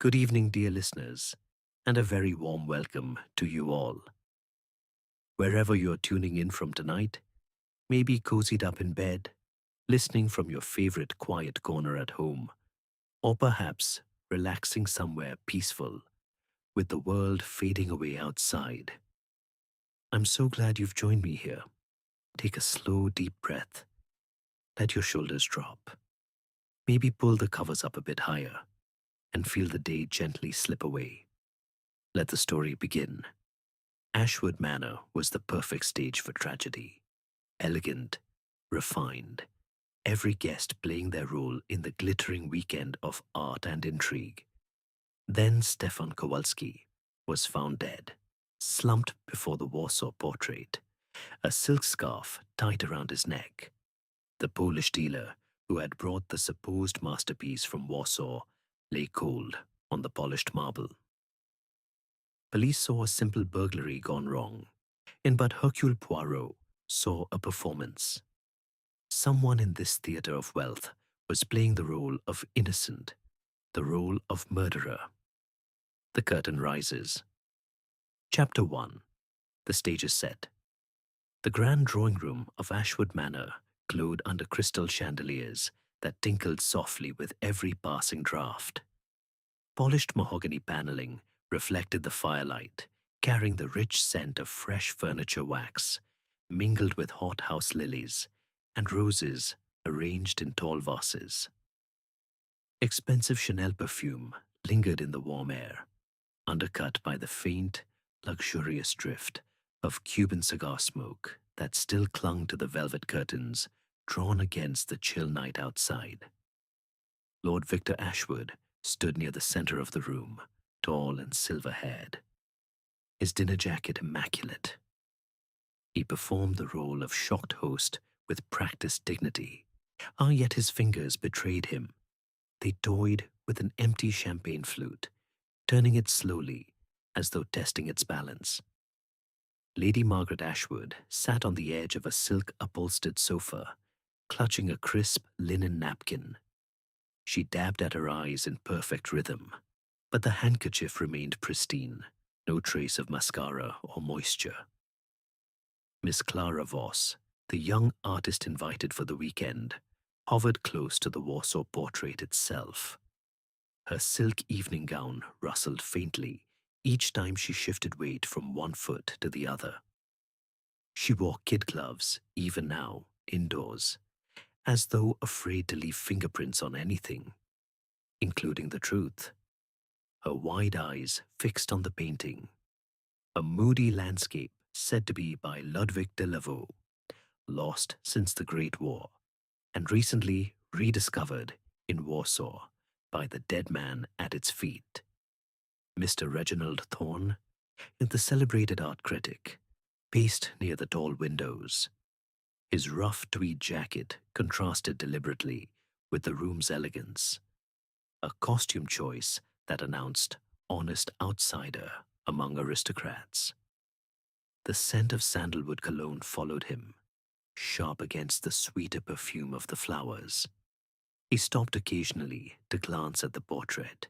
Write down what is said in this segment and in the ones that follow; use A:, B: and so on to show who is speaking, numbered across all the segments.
A: Good evening, dear listeners, and a very warm welcome to you all. Wherever you're tuning in from tonight, maybe cozied up in bed, listening from your favorite quiet corner at home, or perhaps relaxing somewhere peaceful with the world fading away outside. I'm so glad you've joined me here. Take a slow, deep breath. Let your shoulders drop. Maybe pull the covers up a bit higher and feel the day gently slip away. Let the story begin. Ashwood Manor was the perfect stage for tragedy. Elegant, refined, every guest playing their role in the glittering weekend of art and intrigue. Then Stefan Kowalski was found dead, slumped before the Warsaw portrait, a silk scarf tied around his neck. The Polish dealer who had brought the supposed masterpiece from Warsaw lay cold on the polished marble. Police saw a simple burglary gone wrong, but Hercule Poirot saw a performance. Someone in this theatre of wealth was playing the role of innocent, the role of murderer. The curtain rises. Chapter 1. The stage is set. The grand drawing room of Ashwood Manor glowed under crystal chandeliers that tinkled softly with every passing draught. Polished mahogany paneling reflected the firelight, carrying the rich scent of fresh furniture wax, mingled with hothouse lilies and roses arranged in tall vases. Expensive Chanel perfume lingered in the warm air, undercut by the faint, luxurious drift of Cuban cigar smoke that still clung to the velvet curtains drawn against the chill night outside. Lord Victor Ashwood stood near the center of the room, tall and silver-haired, his dinner jacket immaculate. He performed the role of shocked host with practiced dignity, yet his fingers betrayed him. They toyed with an empty champagne flute, turning it slowly, as though testing its balance. Lady Margaret Ashwood sat on the edge of a silk-upholstered sofa, clutching a crisp linen napkin. She dabbed at her eyes in perfect rhythm, but the handkerchief remained pristine, no trace of mascara or moisture. Miss Clara Voss, the young artist invited for the weekend, hovered close to the Warsaw portrait itself. Her silk evening gown rustled faintly each time she shifted weight from one foot to the other. She wore kid gloves, even now, indoors, as though afraid to leave fingerprints on anything, including the truth. Her wide eyes fixed on the painting, a moody landscape said to be by Ludwig de Lavaux, lost since the Great War, and recently rediscovered in Warsaw by the dead man at its feet. Mr. Reginald Thorne, the celebrated art critic, paced near the tall windows. His rough tweed jacket contrasted deliberately with the room's elegance, a costume choice that announced honest outsider among aristocrats. The scent of sandalwood cologne followed him, sharp against the sweeter perfume of the flowers. He stopped occasionally to glance at the portrait,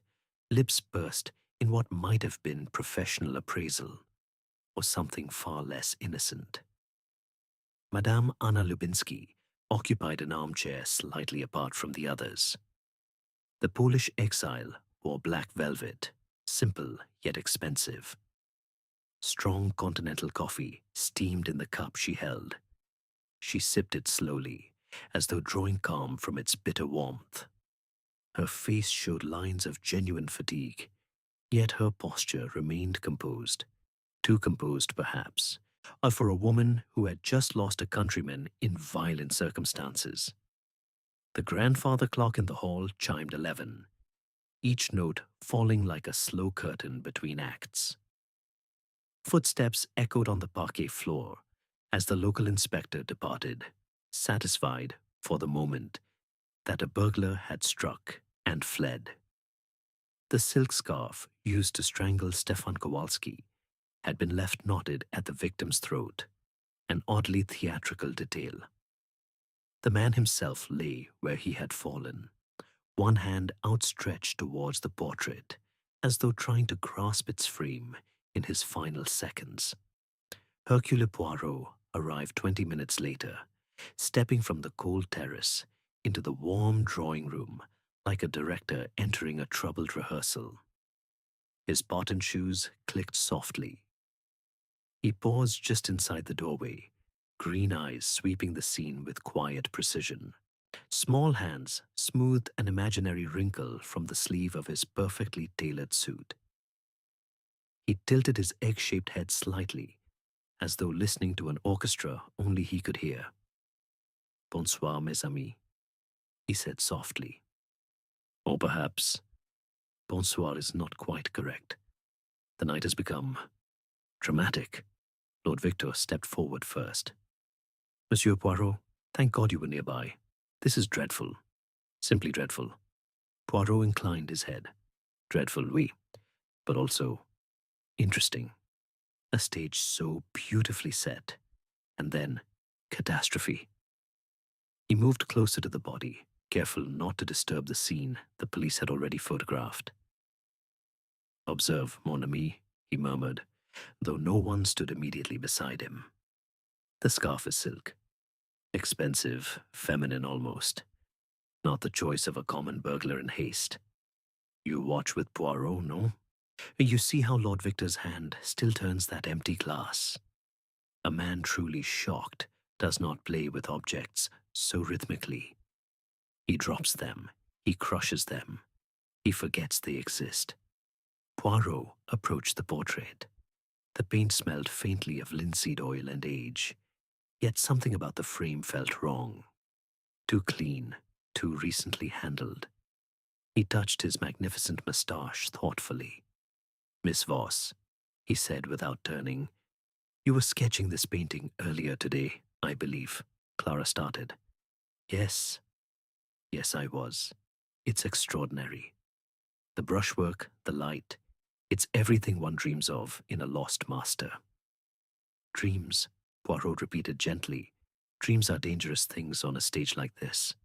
A: lips pursed in what might have been professional appraisal, or something far less innocent. Madame Anna Lubinsky occupied an armchair slightly apart from the others. The Polish exile wore black velvet, simple yet expensive. Strong continental coffee steamed in the cup she held. She sipped it slowly, as though drawing calm from its bitter warmth. Her face showed lines of genuine fatigue, yet her posture remained composed. Too composed, perhaps, for a woman who had just lost a countryman in violent circumstances. The grandfather clock in the hall chimed 11, each note falling like a slow curtain between acts. Footsteps echoed on the parquet floor as the local inspector departed, satisfied, for the moment, that a burglar had struck and fled. The silk scarf used to strangle Stefan Kowalski had been left knotted at the victim's throat, an oddly theatrical detail. The man himself lay where he had fallen, one hand outstretched towards the portrait, as though trying to grasp its frame in his final seconds. Hercule Poirot arrived 20 minutes later, stepping from the cold terrace into the warm drawing room like a director entering a troubled rehearsal. His button shoes clicked softly. He paused just inside the doorway, green eyes sweeping the scene with quiet precision. Small hands smoothed an imaginary wrinkle from the sleeve of his perfectly tailored suit. He tilted his egg-shaped head slightly, as though listening to an orchestra only he could hear. "Bonsoir, mes amis," he said softly. Or perhaps, bonsoir is not quite correct. The night has become dramatic. Lord Victor stepped forward first. "Monsieur Poirot, thank God you were nearby. This is dreadful. Simply dreadful." Poirot inclined his head. "Dreadful, oui, but also interesting. A stage so beautifully set. And then, catastrophe." He moved closer to the body, careful not to disturb the scene the police had already photographed. "Observe, mon ami," he murmured, though no one stood immediately beside him. "The scarf is silk. Expensive, feminine almost. Not the choice of a common burglar in haste. You watch with Poirot, no? You see how Lord Victor's hand still turns that empty glass. A man truly shocked does not play with objects so rhythmically. He drops them, he crushes them, he forgets they exist." Poirot approached the portrait. The paint smelled faintly of linseed oil and age, yet something about the frame felt wrong. Too clean, too recently handled. He touched his magnificent moustache thoughtfully. "Miss Voss," he said without turning, "you were sketching this painting earlier today, I believe." Clara started. "Yes, yes, I was. It's extraordinary. The brushwork, the light, it's everything one dreams of in a lost master." "Dreams," Poirot repeated gently. "Dreams are dangerous things on a stage like this."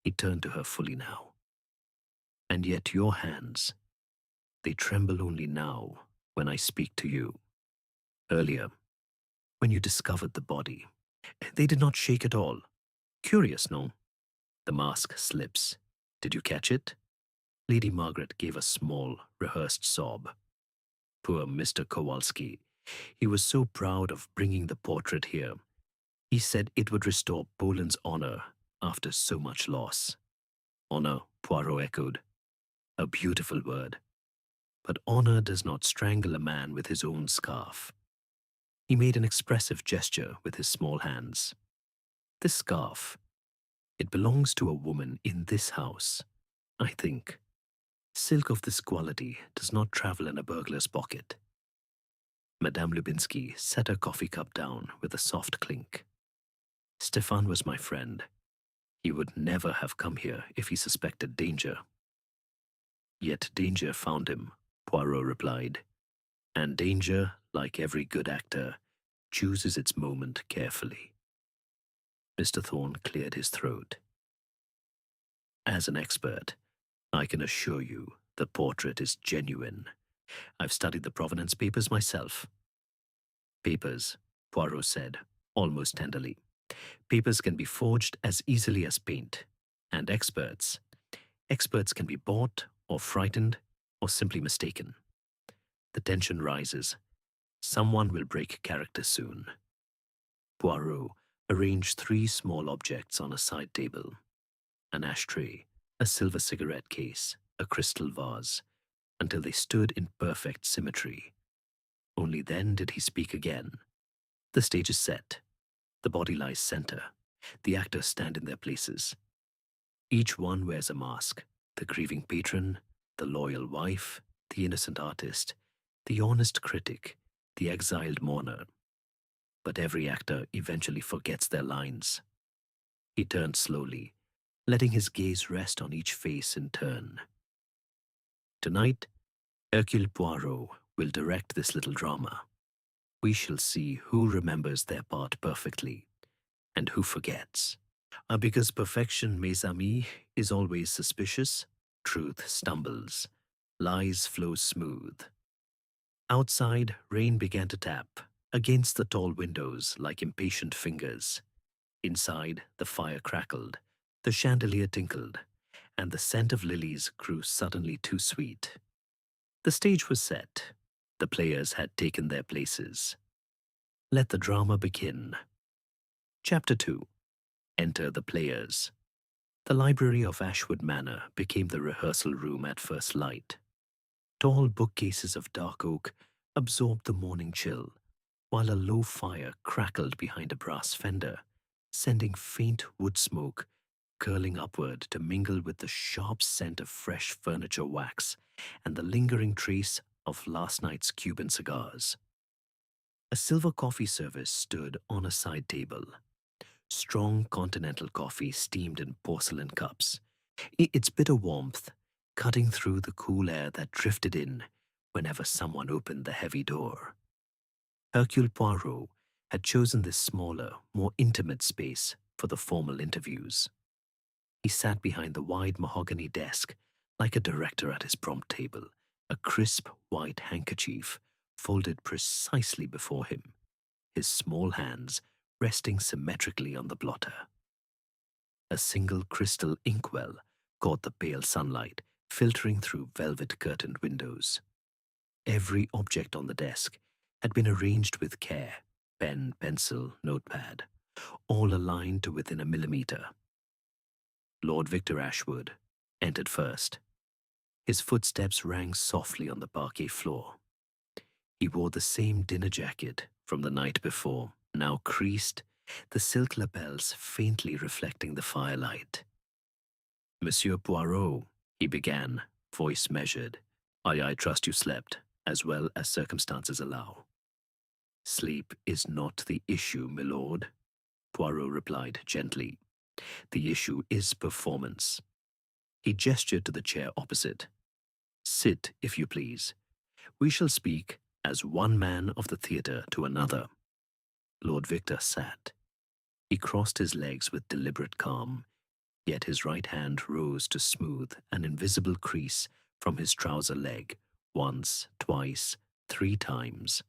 A: He turned to her fully now. "And yet your hands, they tremble only now when I speak to you. Earlier, when you discovered the body, they did not shake at all. Curious, no? The mask slips. Did you catch it?" Lady Margaret gave a small, rehearsed sob. Poor Mr. Kowalski. He was so proud of bringing the portrait here. He said it would restore Poland's honor after so much loss. "Honor," Poirot echoed. "A beautiful word. But honor does not strangle a man with his own scarf." He made an expressive gesture with his small hands. "This scarf, it belongs to a woman in this house, I think. Silk of this quality does not travel in a burglar's pocket." Madame Lubinsky set her coffee cup down with a soft clink. "Stefan was my friend. He would never have come here if he suspected danger." "Yet danger found him," Poirot replied. "And danger, like every good actor, chooses its moment carefully." Mr. Thorne cleared his throat. "As an expert, I can assure you the portrait is genuine. I've studied the provenance papers myself." "Papers," Poirot said, almost tenderly. "Papers can be forged as easily as paint. And experts can be bought or frightened or simply mistaken." The tension rises. Someone will break character soon. Poirot arranged 3 small objects on a side table. An ashtray, a silver cigarette case, a crystal vase, until they stood in perfect symmetry. Only then did he speak again. "The stage is set. The body lies center. The actors stand in their places. Each one wears a mask. The grieving patron, the loyal wife, the innocent artist, the honest critic, the exiled mourner. But every actor eventually forgets their lines." He turned slowly, letting his gaze rest on each face in turn. "Tonight, Hercule Poirot will direct this little drama. We shall see who remembers their part perfectly and who forgets. Because perfection, mes amis, is always suspicious, truth stumbles. Lies flow smooth. Outside, rain began to tap against the tall windows like impatient fingers. Inside, the fire crackled, the chandelier tinkled, and the scent of lilies grew suddenly too sweet. The stage was set. The players had taken their places. Let the drama begin. Chapter 2. Enter the players. The library of Ashwood Manor became the rehearsal room at first light. Tall bookcases of dark oak absorbed the morning chill, while a low fire crackled behind a brass fender, sending faint wood smoke curling upward to mingle with the sharp scent of fresh furniture wax and the lingering trace of last night's Cuban cigars. A silver coffee service stood on a side table. Strong continental coffee steamed in porcelain cups, its bitter warmth cutting through the cool air that drifted in whenever someone opened the heavy door. Hercule Poirot had chosen this smaller, more intimate space for the formal interviews. He sat behind the wide mahogany desk like a director at his prompt table, a crisp white handkerchief folded precisely before him, his small hands resting symmetrically on the blotter. A single crystal inkwell caught the pale sunlight filtering through velvet-curtained windows. Every object on the desk had been arranged with care, pen, pencil, notepad, all aligned to within a millimeter. Lord Victor Ashwood entered first. His footsteps rang softly on the parquet floor. He wore the same dinner jacket from the night before, now creased, the silk lapels faintly reflecting the firelight. Monsieur Poirot, he began, voice measured. I trust you slept, as well as circumstances allow. Sleep is not the issue, my lord, Poirot replied gently. The issue is performance. He gestured to the chair opposite. Sit, if you please. We shall speak as one man of the theatre to another. Lord Victor sat. He crossed his legs with deliberate calm, yet his right hand rose to smooth an invisible crease from his trouser leg, once, twice, 3 times.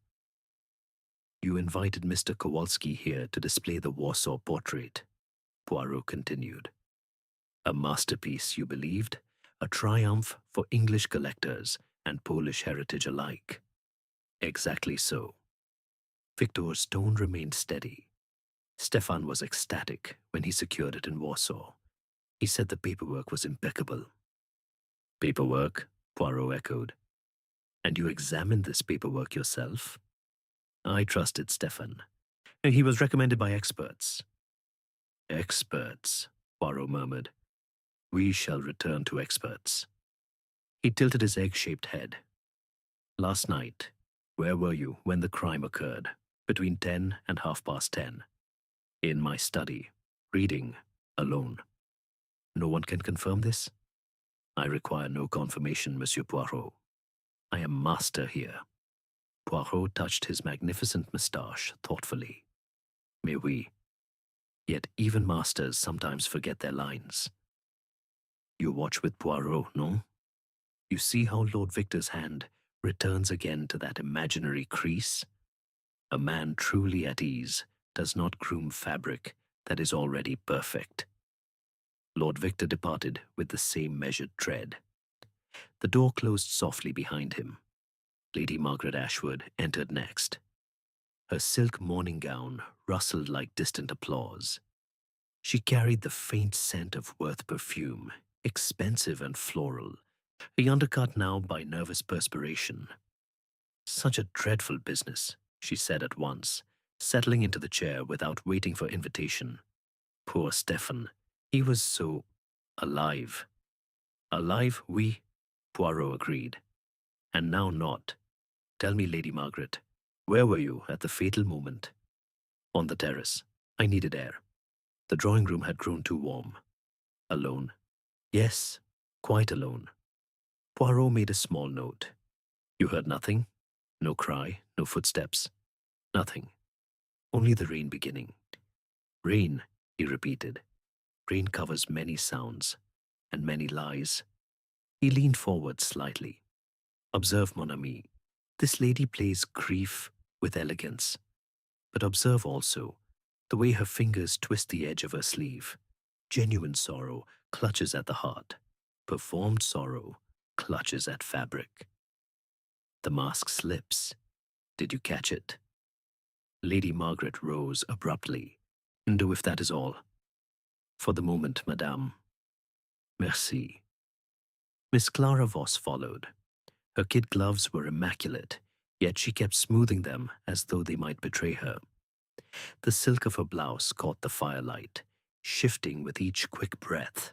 A: You invited Mr. Kowalski here to display the Warsaw portrait, Poirot continued. A masterpiece, you believed, a triumph for English collectors and Polish heritage alike. Exactly so. Victor's tone remained steady. Stefan was ecstatic when he secured it in Warsaw. He said the paperwork was impeccable. Paperwork? Poirot echoed. And you examined this paperwork yourself? I trusted Stefan. He was recommended by experts. Experts, Poirot murmured. We shall return to experts. He tilted his egg-shaped head. Last night, where were you when the crime occurred? Between 10 and 10:30. In my study, reading, alone. No one can confirm this? I require no confirmation, Monsieur Poirot. I am master here. Poirot touched his magnificent moustache thoughtfully. Mais oui. Yet even masters sometimes forget their lines. You watch with Poirot, no? You see how Lord Victor's hand returns again to that imaginary crease? A man truly at ease does not groom fabric that is already perfect. Lord Victor departed with the same measured tread. The door closed softly behind him. Lady Margaret Ashwood entered next. Her silk morning gown rustled like distant applause. She carried the faint scent of Worth perfume, expensive and floral, undercut now by nervous perspiration. Such a dreadful business, she said at once, settling into the chair without waiting for invitation. Poor Stefan, he was so alive. Alive, oui, Poirot agreed. And now not. Tell me, Lady Margaret, where were you at the fatal moment? On the terrace. I needed air. The drawing room had grown too warm. Alone. Yes, quite alone. Poirot made a small note. You heard nothing? No cry, no footsteps. Nothing. Only the rain beginning. Rain, he repeated. Rain covers many sounds and many lies. He leaned forward slightly. Observe, mon ami. This lady plays grief with elegance. But observe also the way her fingers twist the edge of her sleeve. Genuine sorrow clutches at the heart. Performed sorrow clutches at fabric. The mask slips. Did you catch it? Lady Margaret rose abruptly. Do if that is all. For the moment, madame. Merci. Miss Clara Voss followed. Her kid gloves were immaculate, yet she kept smoothing them as though they might betray her. The silk of her blouse caught the firelight, shifting with each quick breath.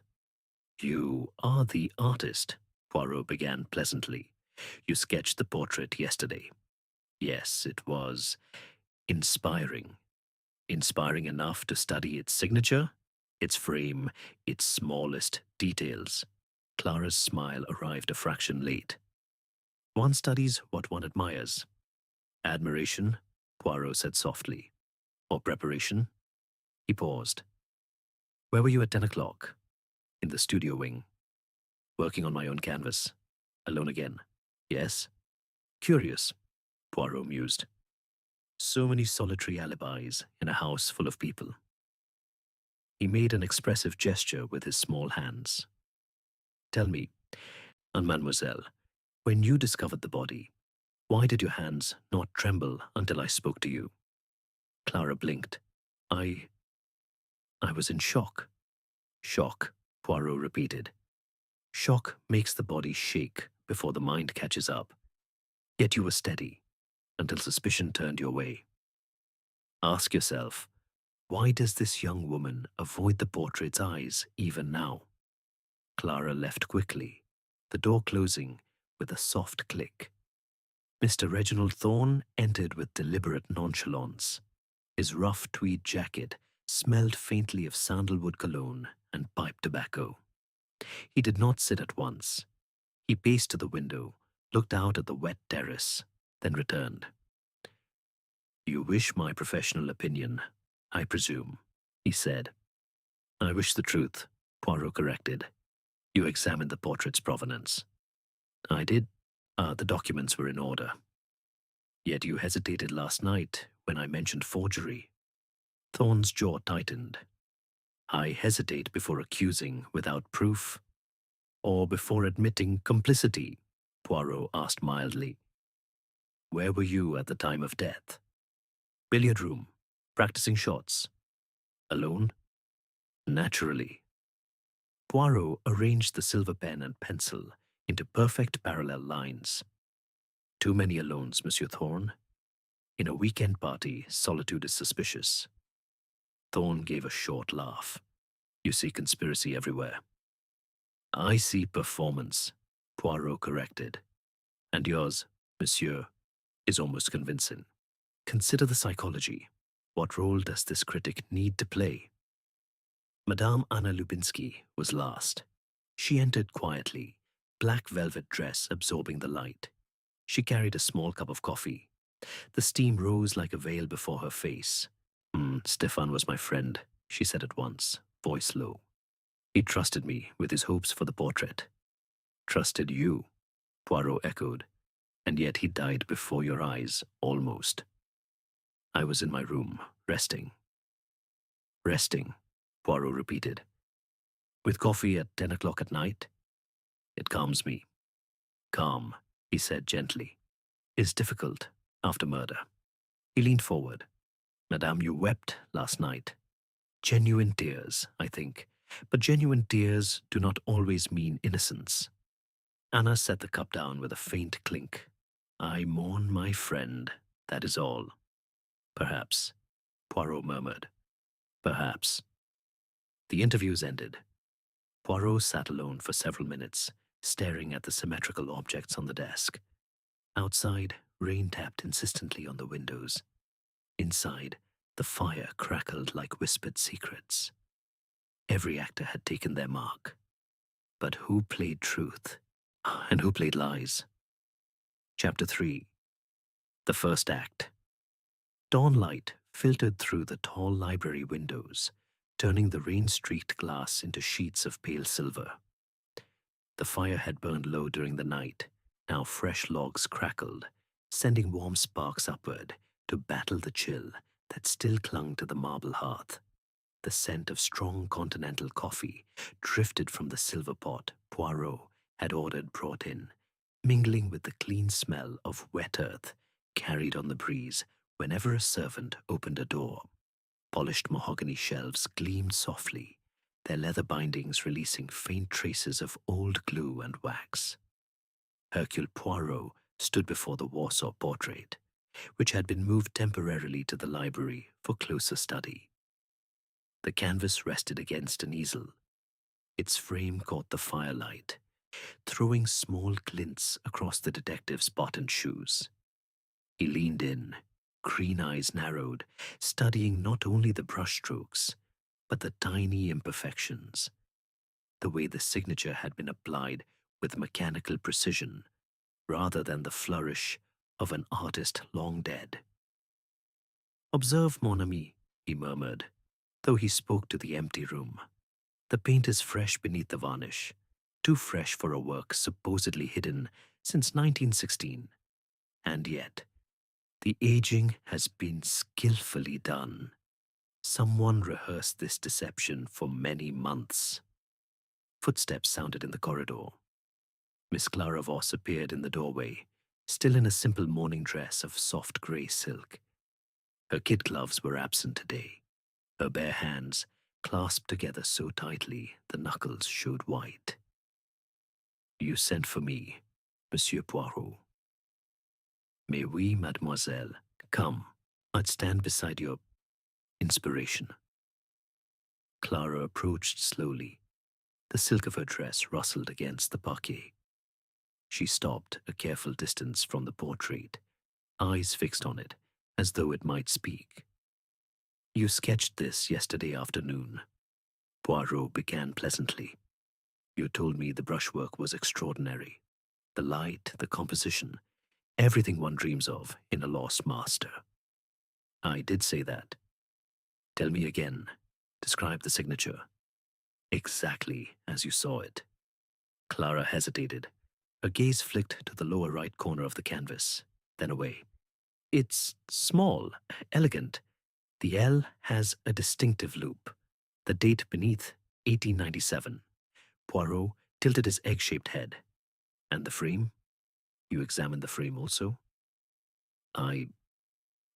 A: You are the artist, Poirot began pleasantly. You sketched the portrait yesterday. Yes, it was inspiring. Inspiring enough to study its signature, its frame, its smallest details. Clara's smile arrived a fraction late. One studies what one admires. Admiration, Poirot said softly. Or preparation? He paused. Where were you at 10 o'clock? In the studio wing. Working on my own canvas. Alone again. Yes? Curious, Poirot mused. So many solitary alibis in a house full of people. He made an expressive gesture with his small hands. Tell me, and mademoiselle, when you discovered the body, why did your hands not tremble until I spoke to you? Clara blinked. I was in shock. Shock, Poirot repeated. Shock makes the body shake before the mind catches up. Yet you were steady until suspicion turned your way. Ask yourself, why does this young woman avoid the portrait's eyes even now? Clara left quickly, the door closing with a soft click. Mr. Reginald Thorne entered with deliberate nonchalance. His rough tweed jacket smelled faintly of sandalwood cologne and pipe tobacco. He did not sit at once. He paced to the window, looked out at the wet terrace, then returned. You wish my professional opinion, I presume, he said. I wish the truth, Poirot corrected. You examined the portrait's provenance. I did. The documents were in order. Yet you hesitated last night when I mentioned forgery. Thorne's jaw tightened. I hesitate before accusing without proof, or before admitting complicity, Poirot asked mildly. Where were you at the time of death? Billiard room, practicing shots. Alone? Naturally. Poirot arranged the silver pen and pencil into perfect parallel lines. Too many alones, Monsieur Thorne. In a weekend party, solitude is suspicious. Thorne gave a short laugh. You see conspiracy everywhere. I see performance, Poirot corrected. And yours, monsieur, is almost convincing. Consider the psychology. What role does this critic need to play? Madame Anna Lubinsky was last. She entered quietly, black velvet dress absorbing the light. She carried a small cup of coffee. The steam rose like a veil before her face. Stefan was my friend, she said at once, voice low. He trusted me with his hopes for the portrait. Trusted you, Poirot echoed, and yet he died before your eyes, almost. I was in my room, resting. Resting, Poirot repeated. With coffee at 10 o'clock at night? It calms me. Calm, he said gently, is difficult after murder. He leaned forward. Madame, you wept last night. Genuine tears, I think, but genuine tears do not always mean innocence. Anna set the cup down with a faint clink. I mourn my friend, that is all. Perhaps, Poirot murmured. Perhaps. The interviews ended. Poirot sat alone for several minutes, staring at the symmetrical objects on the desk. Outside, rain tapped insistently on the windows. Inside, the fire crackled like whispered secrets. Every actor had taken their mark. But who played truth? And who played lies? Chapter 3. The First Act. Dawn light filtered through the tall library windows, turning the rain-streaked glass into sheets of pale silver. The fire had burned low during the night, Now fresh logs crackled, sending warm sparks upward to battle the chill that still clung to the marble hearth. The scent of strong continental coffee drifted from the silver pot Poirot had ordered brought in, mingling with the clean smell of wet earth carried on the breeze whenever a servant opened a door. Polished mahogany shelves gleamed softly, their leather bindings releasing faint traces of old glue and wax. Hercule Poirot stood before the Warsaw portrait, which had been moved temporarily to the library for closer study. The canvas rested against an easel. Its frame caught the firelight, throwing small glints across the detective's buttoned shoes. He leaned in, green eyes narrowed, studying not only the brushstrokes, but the tiny imperfections, the way the signature had been applied with mechanical precision, rather than the flourish of an artist long dead. "Observe, mon ami," he murmured, though he spoke to the empty room. "The paint is fresh beneath the varnish, too fresh for a work supposedly hidden since 1916. And yet, the aging has been skillfully done. Someone rehearsed this deception for many months." Footsteps sounded in the corridor. Miss Clara Voss appeared in the doorway, still in a simple morning dress of soft grey silk. Her kid gloves were absent today. Her bare hands, clasped together so tightly the knuckles showed white. "You sent for me, Monsieur Poirot." "Mais oui, mademoiselle. Come, I'd stand beside your inspiration." Clara approached slowly. The silk of her dress rustled against the parquet. She stopped a careful distance from the portrait, eyes fixed on it, as though it might speak. "You sketched this yesterday afternoon," Poirot began pleasantly. "You told me the brushwork was extraordinary. The light, the composition, everything one dreams of in a lost master." "I did say that." "Tell me again. Describe the signature." "Exactly as you saw it." Clara hesitated. Her gaze flicked to the lower right corner of the canvas, then away. "It's small, elegant. The L has a distinctive loop. The date beneath, 1897. Poirot tilted his egg-shaped head. "And the frame? You examined the frame also?"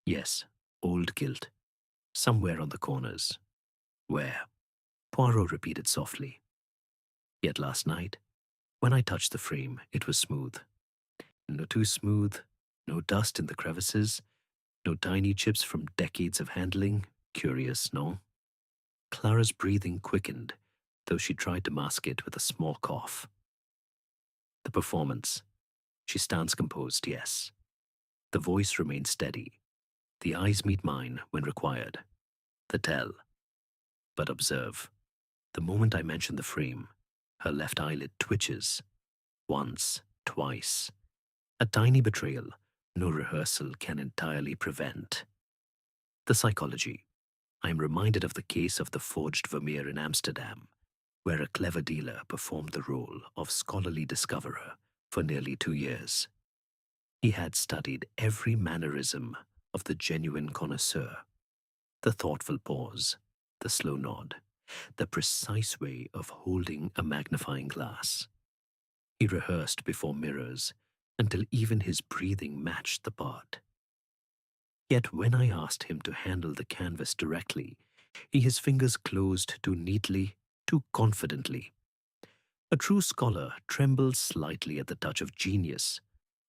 A: Yes, old gilt. Somewhere on the corners." "Where?" Poirot repeated softly. "Yet last night, when I touched the frame, it was smooth. No too smooth, no dust in the crevices, no tiny chips from decades of handling. Curious, no?" Clara's breathing quickened, though she tried to mask it with a small cough. "The performance. She stands composed, yes. The voice remains steady. The eyes meet mine when required. The tell. But observe, the moment I mention the frame, her left eyelid twitches. Once, twice. A tiny betrayal no rehearsal can entirely prevent. The psychology. I am reminded of the case of the forged Vermeer in Amsterdam, where a clever dealer performed the role of scholarly discoverer for nearly 2 years. He had studied every mannerism of the genuine connoisseur, the thoughtful pause, the slow nod, the precise way of holding a magnifying glass. He rehearsed before mirrors until even his breathing matched the part. Yet when I asked him to handle the canvas directly, his fingers closed too neatly, too confidently. A true scholar trembles slightly at the touch of genius.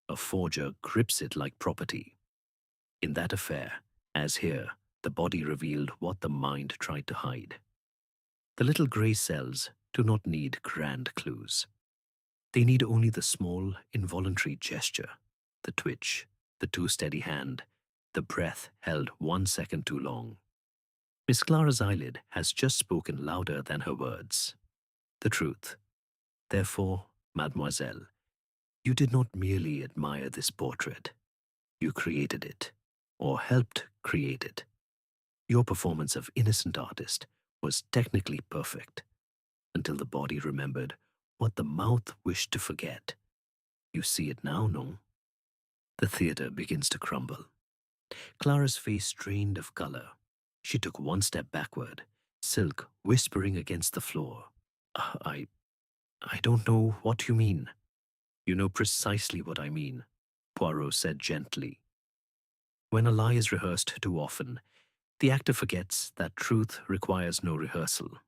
A: A forger grips it like property. In that affair, as here, the body revealed what the mind tried to hide. The little grey cells do not need grand clues. They need only the small, involuntary gesture, the twitch, the too steady hand, the breath held 1 second too long. Miss Clara's eyelid has just spoken louder than her words. The truth. Therefore, mademoiselle, you did not merely admire this portrait. You created it, or helped create it. Your performance of innocent artist was technically perfect, until the body remembered what the mouth wished to forget. You see it now, no? The theater begins to crumble. Clara's face strained of color. She took one step backward, silk whispering against the floor. "Uh, I don't know what you mean." "You know precisely what I mean," Poirot said gently. When a lie is rehearsed too often, the actor forgets that truth requires no rehearsal.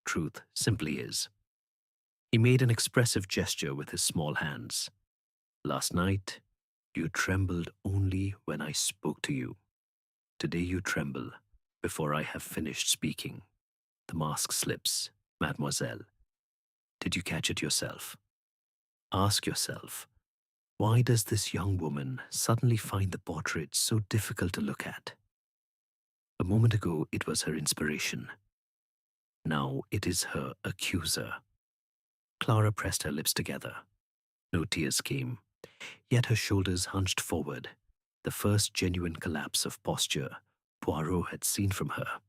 A: Truth simply is. He made an expressive gesture with his small hands. "Last night, you trembled only when I spoke to you. Today you tremble before I have finished speaking. The mask slips, mademoiselle. Did you catch it yourself? Ask yourself, why does this young woman suddenly find the portrait so difficult to look at? A moment ago it was her inspiration. Now it is her accuser." Clara pressed her lips together. No tears came, yet her shoulders hunched forward, the first genuine collapse of posture Poirot had seen from her.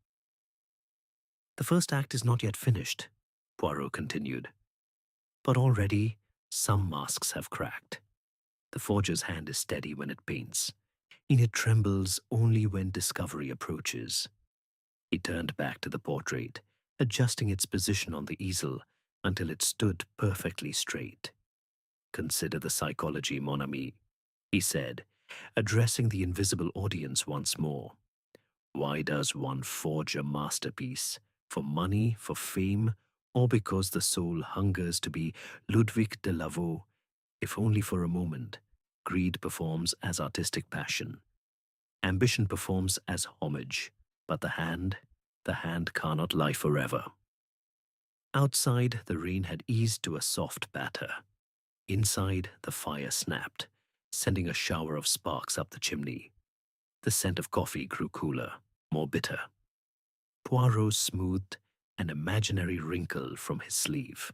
A: "The first act is not yet finished," Poirot continued, "but already some masks have cracked. The forger's hand is steady when it paints, and it trembles only when discovery approaches." He turned back to the portrait, adjusting its position on the easel until it stood perfectly straight. "Consider the psychology, mon ami," he said, addressing the invisible audience once more. "Why does one forge a masterpiece? For money, for fame, or because the soul hungers to be Ludwig de Lavaux? If only for a moment, greed performs as artistic passion. Ambition performs as homage, but the hand cannot lie forever." Outside, the rain had eased to a soft batter. Inside, the fire snapped, sending a shower of sparks up the chimney. The scent of coffee grew cooler, more bitter. Poirot smoothed an imaginary wrinkle from his sleeve.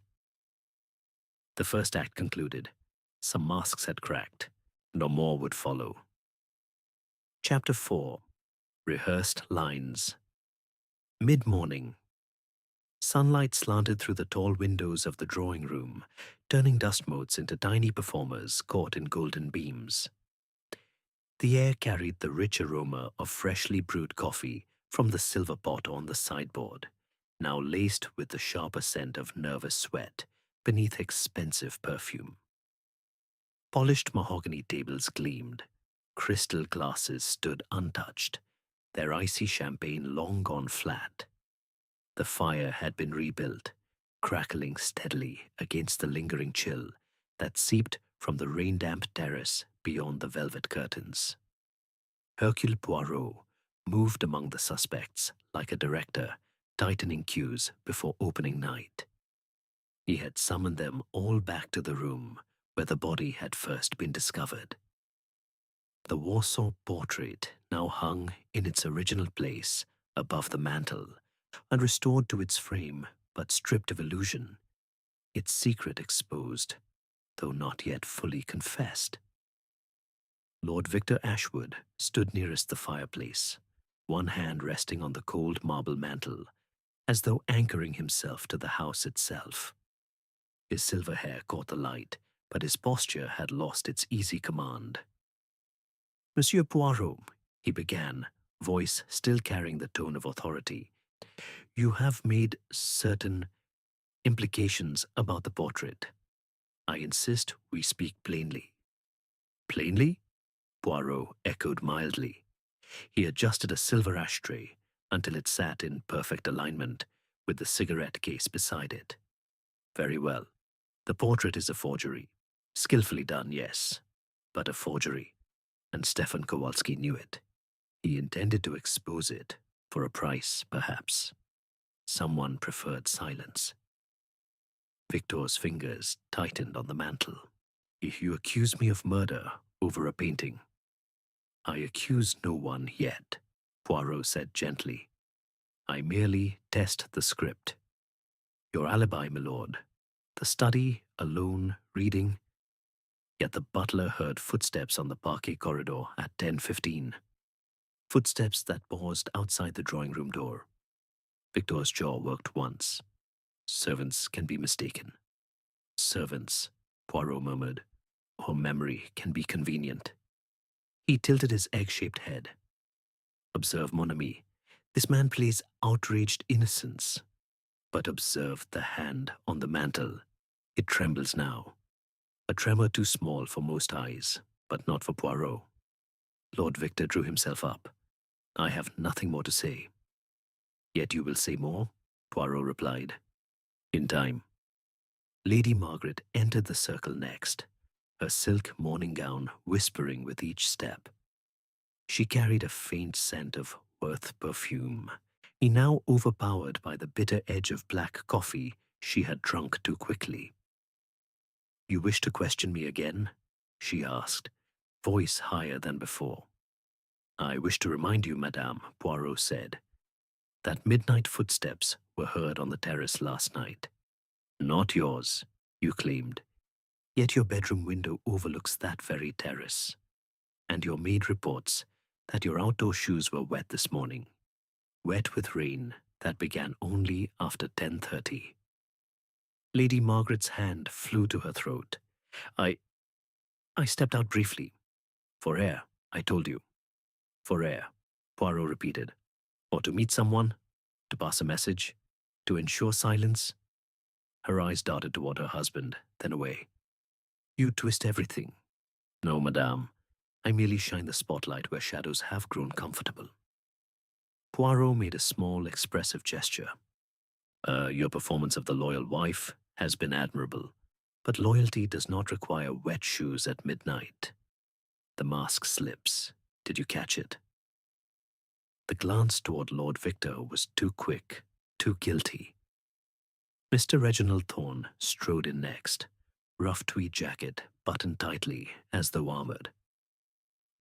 A: The first act concluded. Some masks had cracked. No more would follow. Chapter 4. Rehearsed Lines. Mid-morning. Sunlight slanted through the tall windows of the drawing room, turning dust motes into tiny performers caught in golden beams. The air carried the rich aroma of freshly brewed coffee from the silver pot on the sideboard, now laced with the sharper scent of nervous sweat beneath expensive perfume. Polished mahogany tables gleamed. Crystal glasses stood untouched, their icy champagne long gone flat. The fire had been rebuilt, crackling steadily against the lingering chill that seeped from the rain-damp terrace beyond the velvet curtains. Hercule Poirot moved among the suspects like a director tightening cues before opening night. He had summoned them all back to the room where the body had first been discovered. The Warsaw portrait now hung in its original place above the mantel, and restored to its frame but stripped of illusion, its secret exposed, though not yet fully confessed. Lord Victor Ashwood stood nearest the fireplace, one hand resting on the cold marble mantel, as though anchoring himself to the house itself. His silver hair caught the light, but his posture had lost its easy command. "Monsieur Poirot," he began, voice still carrying the tone of authority, "you have made certain implications about the portrait. I insist we speak plainly." "Plainly?" Poirot echoed mildly. He adjusted a silver ashtray until it sat in perfect alignment with the cigarette case beside it. "Very well. The portrait is a forgery. Skillfully done, yes, but a forgery. And Stefan Kowalski knew it. He intended to expose it, for a price, perhaps. Someone preferred silence." Victor's fingers tightened on the mantel. "You accuse me of murder over a painting." "I accuse no one yet," Poirot said gently. "I merely test the script. Your alibi, milord. The study, alone, reading." Yet the butler heard footsteps on the parquet corridor at 10:15. Footsteps that paused outside the drawing-room door. Victor's jaw worked once. Servants can be mistaken. "Servants," Poirot murmured. or memory can be convenient. He tilted his egg-shaped head. Observe, mon ami. This man plays outraged innocence. But observe the hand on the mantel. It trembles now. A tremor too small for most eyes, but not for Poirot. Lord Victor drew himself up. I have nothing more to say. Yet you will say more? Poirot replied. In time. Lady Margaret entered the circle next, her silk morning gown whispering with each step. She carried a faint scent of Worth perfume, now overpowered by the bitter edge of black coffee she had drunk too quickly. You wish to question me again? She asked, voice higher than before. I wish to remind you, madame, Poirot said, that midnight footsteps were heard on the terrace last night. Not yours, you claimed, yet your bedroom window overlooks that very terrace, and your maid reports that your outdoor shoes were wet this morning, wet with rain that began only after 10:30. Lady Margaret's hand flew to her throat. I stepped out briefly. For air, I told you. For air, Poirot repeated. Or to meet someone, to pass a message, to ensure silence. Her eyes darted toward her husband, then away. You twist everything. No, madame. I merely shine the spotlight where shadows have grown comfortable. Poirot made a small, expressive gesture. Your performance of the loyal wife has been admirable, but loyalty does not require wet shoes at midnight. The mask slips. Did you catch it? The glance toward Lord Victor was too quick, too guilty. Mr. Reginald Thorne strode in next, rough tweed jacket buttoned tightly as though armored.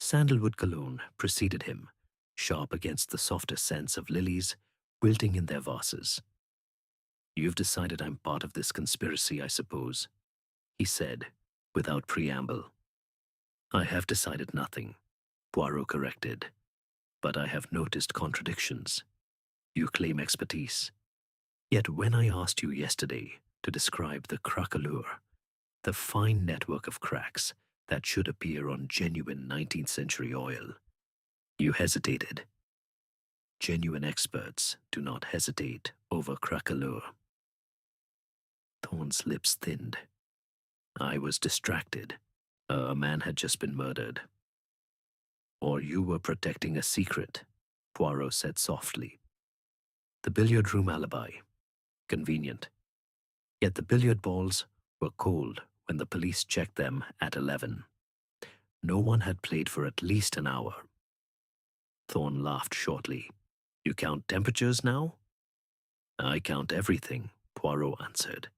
A: Sandalwood cologne preceded him, sharp against the softer scents of lilies wilting in their vases. You've decided I'm part of this conspiracy, I suppose, he said, without preamble. I have decided nothing, Poirot corrected, but I have noticed contradictions. You claim expertise. Yet when I asked you yesterday to describe the craquelure, the fine network of cracks that should appear on genuine 19th century oil, you hesitated. Genuine experts do not hesitate over craquelure. Thorne's lips thinned. I was distracted. A man had just been murdered. Or you were protecting a secret, Poirot said softly. The billiard room alibi. Convenient. Yet the billiard balls were cold when the police checked them at 11. No one had played for at least an hour. Thorne laughed shortly. You count temperatures now? I count everything, Poirot answered,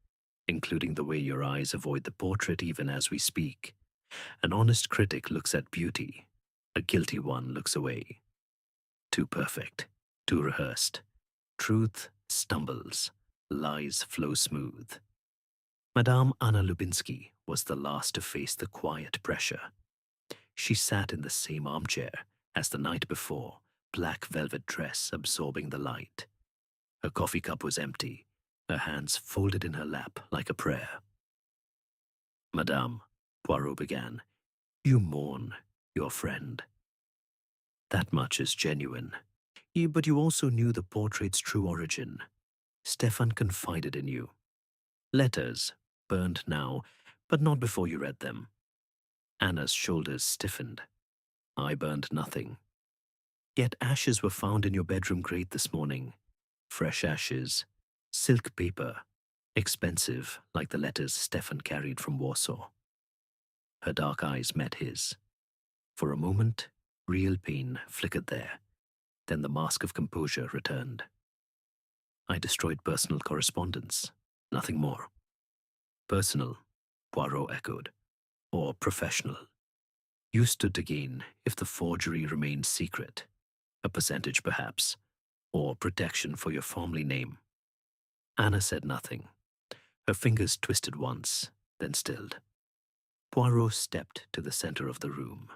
A: including the way your eyes avoid the portrait even as we speak. An honest critic looks at beauty. A guilty one looks away. Too perfect, too rehearsed. Truth stumbles. Lies flow smooth. Madame Anna Lubinski was the last to face the quiet pressure. She sat in the same armchair as the night before, black velvet dress absorbing the light. Her coffee cup was empty, her hands folded in her lap like a prayer. Madame, Poirot began, you mourn your friend. That much is genuine. But you also knew the portrait's true origin. Stefan confided in you. Letters, burned now, but not before you read them. Anna's shoulders stiffened. I burned nothing. Yet ashes were found in your bedroom grate this morning. Fresh ashes, silk paper, expensive like the letters Stefan carried from Warsaw. Her dark eyes met his. For a moment, real pain flickered there. Then the mask of composure returned. I destroyed personal correspondence, nothing more. Personal, Poirot echoed, or professional. You stood to gain if the forgery remained secret, a percentage perhaps, or protection for your family name. Anna said nothing. Her fingers twisted once, then stilled. Poirot stepped to the center of the room.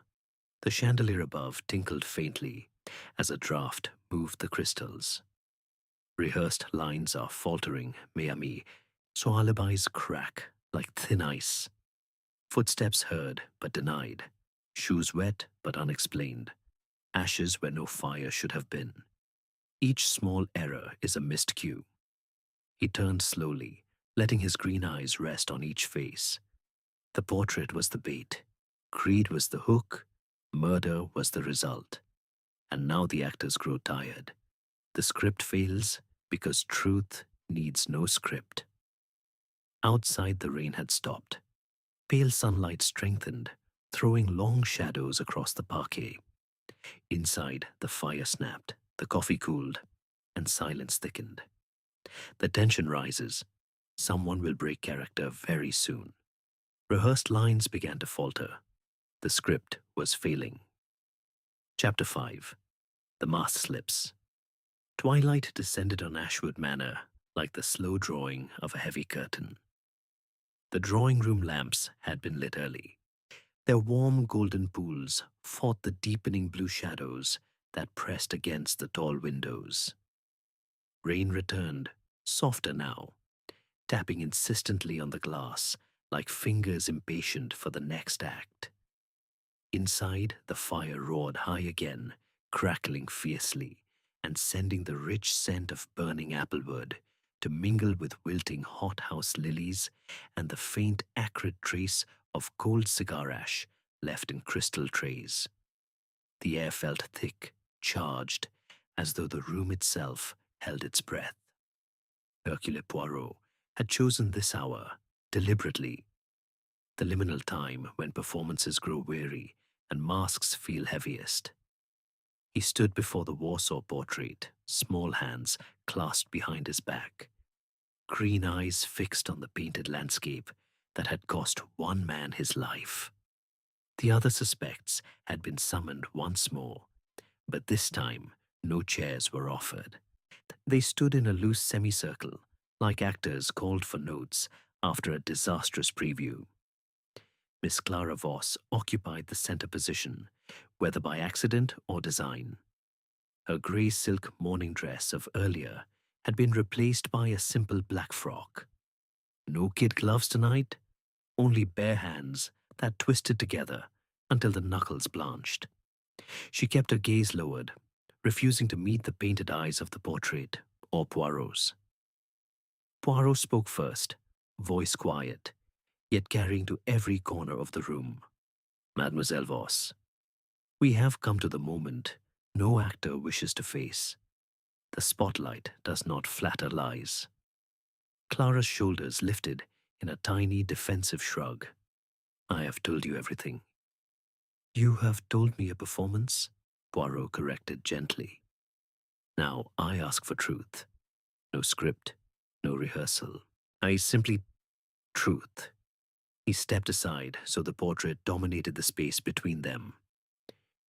A: The chandelier above tinkled faintly as a draught moved the crystals. Rehearsed lines are faltering, mes amis, so alibis crack like thin ice. Footsteps heard but denied. Shoes wet but unexplained. Ashes where no fire should have been. Each small error is a missed cue. He turned slowly, letting his green eyes rest on each face. The portrait was the bait. Greed was the hook. Murder was the result. And now the actors grow tired. The script fails because truth needs no script. Outside, the rain had stopped. Pale sunlight strengthened, throwing long shadows across the parquet. Inside, the fire snapped, the coffee cooled, and silence thickened. The tension rises. Someone will break character very soon. Rehearsed lines began to falter. The script was failing. Chapter 5. The mask slips. Twilight descended on Ashwood Manor like the slow drawing of a heavy curtain. The drawing room lamps had been lit early. Their warm golden pools fought the deepening blue shadows that pressed against the tall windows. Rain returned, softer now, tapping insistently on the glass like fingers impatient for the next act. Inside, the fire roared high again, crackling fiercely and sending the rich scent of burning applewood to mingle with wilting hothouse lilies and the faint acrid trace of cold cigar ash left in crystal trays. The air felt thick, charged, as though the room itself held its breath. Hercule Poirot had chosen this hour, deliberately, the liminal time when performances grow weary and masks feel heaviest. He stood before the Warsaw portrait, small hands clasped behind his back, green eyes fixed on the painted landscape that had cost one man his life. The other suspects had been summoned once more, but this time no chairs were offered. They stood in a loose semicircle, like actors called for notes after a disastrous preview. Miss Clara Voss occupied the center position, whether by accident or design. Her grey silk morning dress of earlier had been replaced by a simple black frock. No kid gloves tonight, only bare hands that twisted together until the knuckles blanched. She kept her gaze lowered, refusing to meet the painted eyes of the portrait or Poirot's. Poirot spoke first, voice quiet, yet carrying to every corner of the room. Mademoiselle Voss, we have come to the moment no actor wishes to face. The spotlight does not flatter lies. Clara's shoulders lifted in a tiny defensive shrug. I have told you everything. You have told me a performance, Poirot corrected gently. Now I ask for truth. No script, no rehearsal. I simply truth. He stepped aside so the portrait dominated the space between them.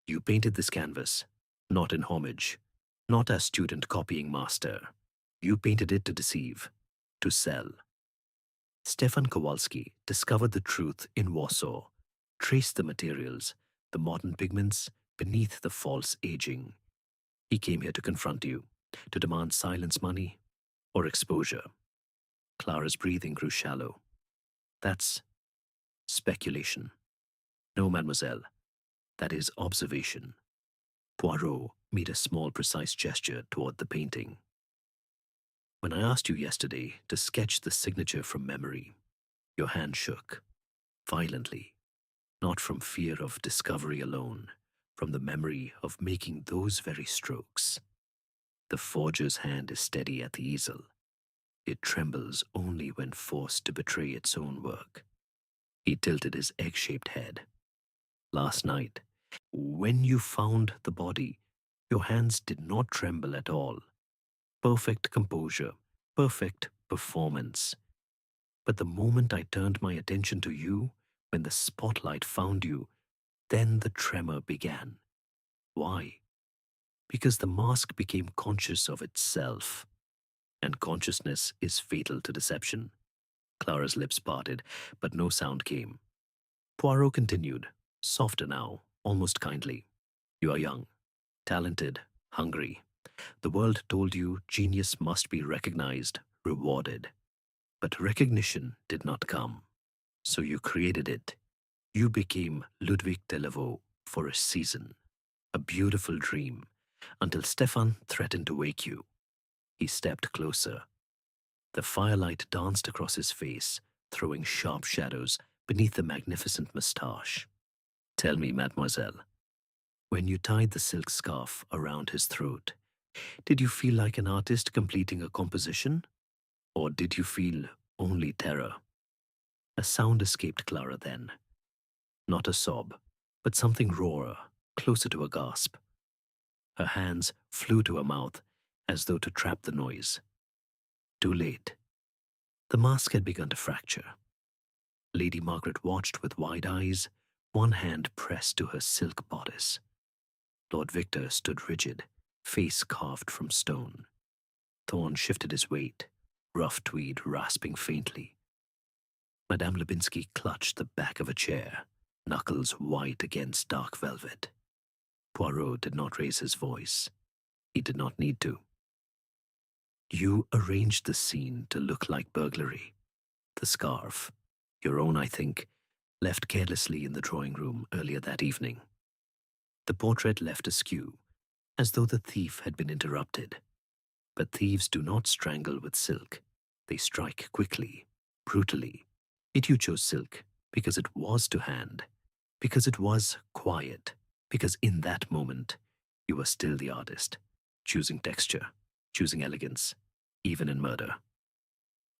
A: You painted this canvas, not in homage, not as student copying master. You painted it to deceive, to sell. Stefan Kowalski discovered the truth in Warsaw, traced the materials, the modern pigments beneath the false aging. He came here to confront you, to demand silence money or exposure. Clara's breathing grew shallow. That's speculation. No, mademoiselle, that is observation. Poirot made a small, precise gesture toward the painting. When I asked you yesterday to sketch the signature from memory, your hand shook, violently, not from fear of discovery alone, from the memory of making those very strokes. The forger's hand is steady at the easel. It trembles only when forced to betray its own work. He tilted his egg-shaped head. Last night, when you found the body, your hands did not tremble at all. Perfect composure, perfect performance. But the moment I turned my attention to you, when the spotlight found you, then the tremor began. Why? Because the mask became conscious of itself. And consciousness is fatal to deception. Clara's lips parted, but no sound came. Poirot continued, softer now, almost kindly. You are young, talented, hungry. The world told you genius must be recognized, rewarded. But recognition did not come. So you created it, You became Ludwig Delavaux for a season, a beautiful dream, until Stefan threatened to wake you. He stepped closer. The firelight danced across his face, throwing sharp shadows beneath the magnificent moustache. Tell me, mademoiselle, when you tied the silk scarf around his throat, did you feel like an artist completing a composition? Or did you feel only terror? A sound escaped Clara then. Not a sob, but something rawer, closer to a gasp. Her hands flew to her mouth as though to trap the noise. Too late. The mask had begun to fracture. Lady Margaret watched with wide eyes, one hand pressed to her silk bodice. Lord Victor stood rigid, face carved from stone. Thorn shifted his weight, rough tweed rasping faintly. Madame Lebinsky clutched the back of a chair, knuckles white against dark velvet. Poirot did not raise his voice. He did not need to. You arranged the scene to look like burglary. The scarf, your own, I think, left carelessly in the drawing room earlier that evening. The portrait left askew, as though the thief had been interrupted. But thieves do not strangle with silk. They strike quickly, brutally. Yet you chose silk because it was to hand, because it was quiet, because in that moment you were still the artist, choosing texture, choosing elegance, even in murder.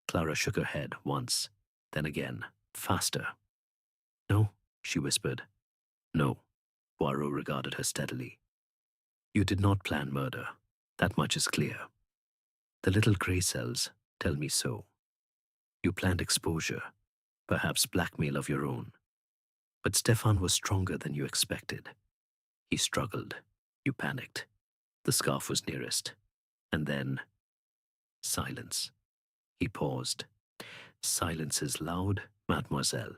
A: Clara shook her head once, then again, faster. No, she whispered. No. Poirot regarded her steadily. You did not plan murder. That much is clear. The little grey cells tell me so. You planned exposure, perhaps blackmail of your own. But Stefan was stronger than you expected. He struggled. You panicked. The scarf was nearest. And then, silence. He paused. Silence is loud, mademoiselle.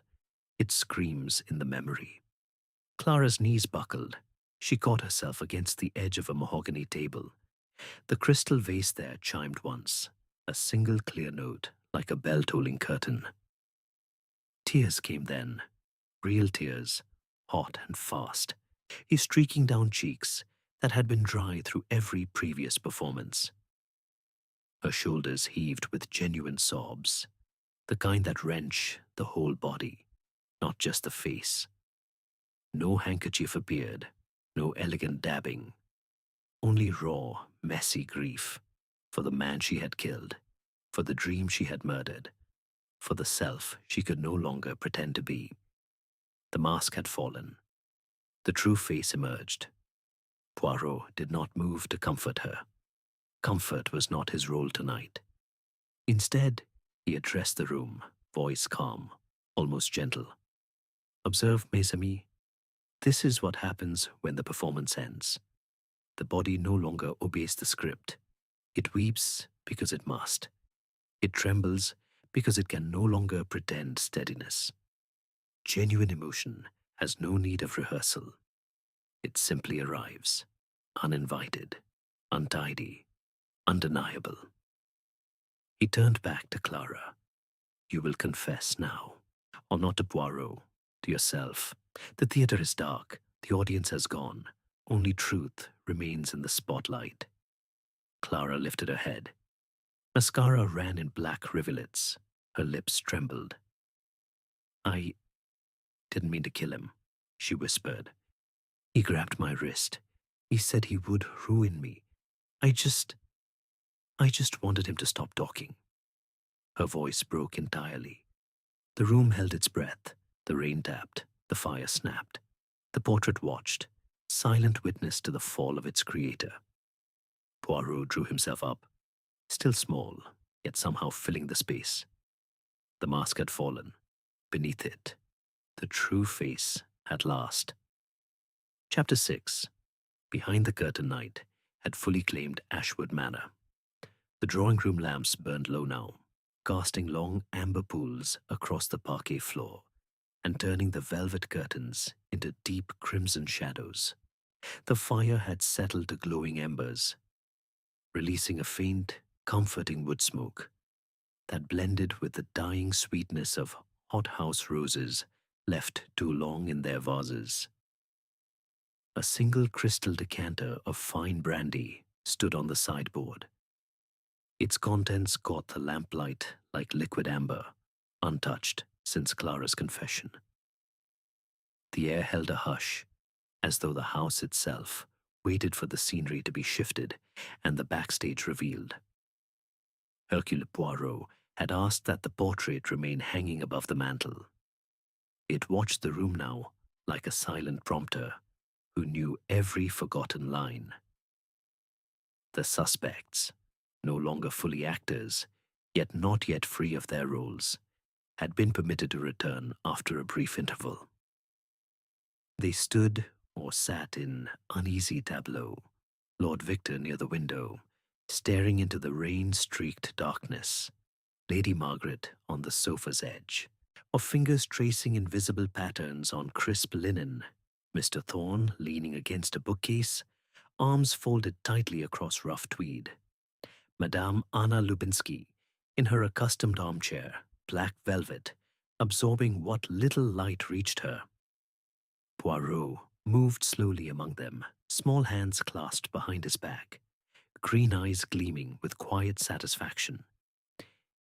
A: It screams in the memory. Clara's knees buckled. She caught herself against the edge of a mahogany table. The crystal vase there chimed once, a single clear note like a bell-tolling curtain. Tears came then, real tears, hot and fast, streaking down cheeks that had been dry through every previous performance. Her shoulders heaved with genuine sobs, the kind that wrench the whole body, not just the face. No handkerchief appeared, no elegant dabbing, only raw, messy grief for the man she had killed, for the dream she had murdered, for the self she could no longer pretend to be. The mask had fallen. The true face emerged. Poirot did not move to comfort her. Comfort was not his role tonight. Instead, he addressed the room, voice calm, almost gentle. Observe, mes amis, this is what happens when the performance ends. The body no longer obeys the script. It weeps because it must. It trembles because it can no longer pretend steadiness. Genuine emotion has no need of rehearsal. It simply arrives, uninvited, untidy, undeniable. He turned back to Clara. You will confess now, or not to Poirot, to yourself. The theater is dark, the audience has gone. Only truth remains in the spotlight. Clara lifted her head. Mascara ran in black rivulets. Her lips trembled. I didn't mean to kill him, she whispered. He grabbed my wrist. He said he would ruin me. I just wanted him to stop talking. Her voice broke entirely. The room held its breath. The rain tapped. The fire snapped. The portrait watched, silent witness to the fall of its creator. Poirot drew himself up, still small, yet somehow filling the space. The mask had fallen. Beneath it, the true face at last. Chapter 6. Behind the curtain night had fully claimed Ashwood Manor. The drawing-room lamps burned low now, casting long amber pools across the parquet floor and turning the velvet curtains into deep crimson shadows. The fire had settled to glowing embers, releasing a faint, comforting wood smoke that blended with the dying sweetness of hothouse roses left too long in their vases. A single crystal decanter of fine brandy stood on the sideboard. Its contents caught the lamplight like liquid amber, untouched since Clara's confession. The air held a hush, as though the house itself waited for the scenery to be shifted and the backstage revealed. Hercule Poirot had asked that the portrait remain hanging above the mantel. It watched the room now like a silent prompter who knew every forgotten line. The suspects, no longer fully actors, yet not yet free of their roles, had been permitted to return after a brief interval. They stood or sat in uneasy tableau, Lord Victor near the window, staring into the rain-streaked darkness, Lady Margaret on the sofa's edge, or fingers tracing invisible patterns on crisp linen, Mr. Thorne leaning against a bookcase, arms folded tightly across rough tweed. Madame Anna Lubinsky, in her accustomed armchair, black velvet, absorbing what little light reached her. Poirot moved slowly among them, small hands clasped behind his back, green eyes gleaming with quiet satisfaction.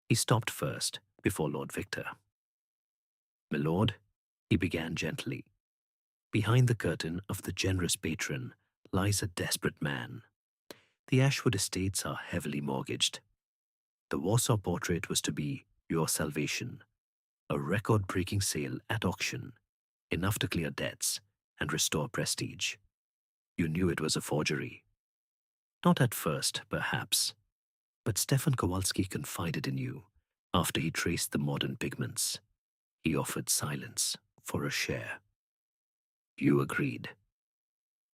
A: He stopped first before Lord Victor. "Milord," he began gently, "behind the curtain of the generous patron lies a desperate man. The Ashwood estates are heavily mortgaged. The Warsaw portrait was to be your salvation, a record-breaking sale at auction, enough to clear debts and restore prestige. You knew it was a forgery. Not at first, perhaps, but Stefan Kowalski confided in you after he traced the modern pigments. He offered silence for a share. You agreed.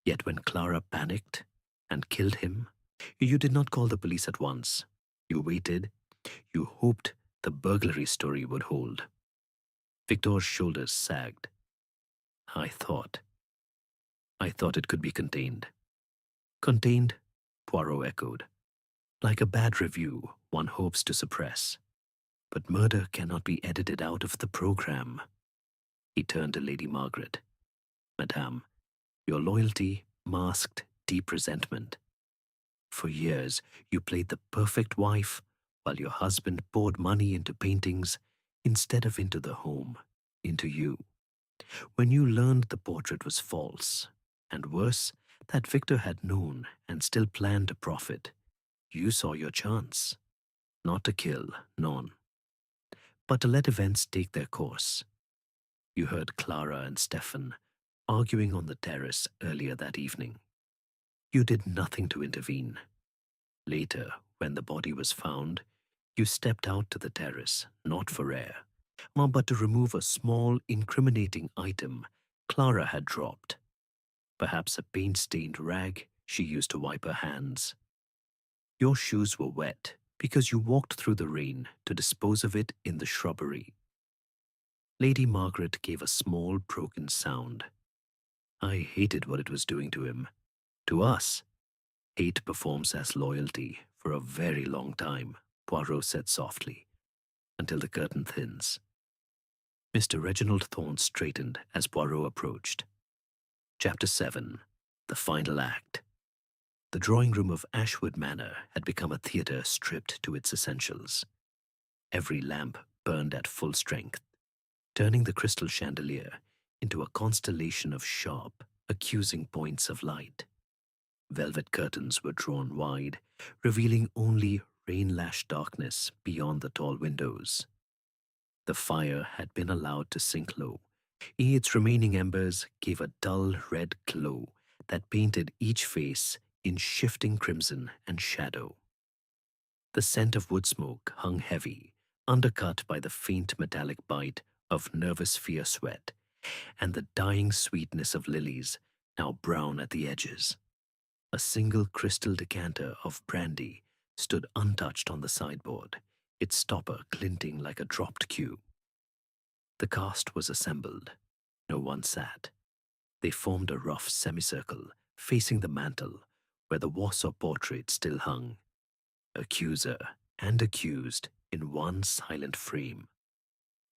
A: Yet when Clara panicked and killed him, you did not call the police at once. You waited. You hoped the burglary story would hold." Victor's shoulders sagged. I thought it could be contained." "Contained?" Poirot echoed. "Like a bad review one hopes to suppress. But murder cannot be edited out of the program." He turned to Lady Margaret. "Madame, your loyalty masked deep resentment. For years, you played the perfect wife while your husband poured money into paintings instead of into the home, into you. When you learned the portrait was false, and worse, that Victor had known and still planned to profit, you saw your chance. Not to kill, none, but to let events take their course. You heard Clara and Stefan arguing on the terrace earlier that evening. You did nothing to intervene. Later, when the body was found, you stepped out to the terrace, not for air, but to remove a small, incriminating item Clara had dropped. Perhaps a paint-stained rag she used to wipe her hands. Your shoes were wet because you walked through the rain to dispose of it in the shrubbery." Lady Margaret gave a small, broken sound. "I hated what it was doing to him. To us. Hate performs as loyalty for a very long time," Poirot said softly, "until the curtain thins." Mr. Reginald Thorne straightened as Poirot approached. Chapter 7. The Final Act. The drawing room of Ashwood Manor had become a theatre stripped to its essentials. Every lamp burned at full strength, turning the crystal chandelier into a constellation of sharp, accusing points of light. Velvet curtains were drawn wide, revealing only rain-lashed darkness beyond the tall windows. The fire had been allowed to sink low. Its remaining embers gave a dull red glow that painted each face in shifting crimson and shadow. The scent of wood smoke hung heavy, undercut by the faint metallic bite of nervous fear sweat, and the dying sweetness of lilies, now brown at the edges. A single crystal decanter of brandy stood untouched on the sideboard, its stopper glinting like a dropped cue. The cast was assembled. No one sat. They formed a rough semicircle, facing the mantel, where the Warsaw portrait still hung. Accuser and accused in one silent frame.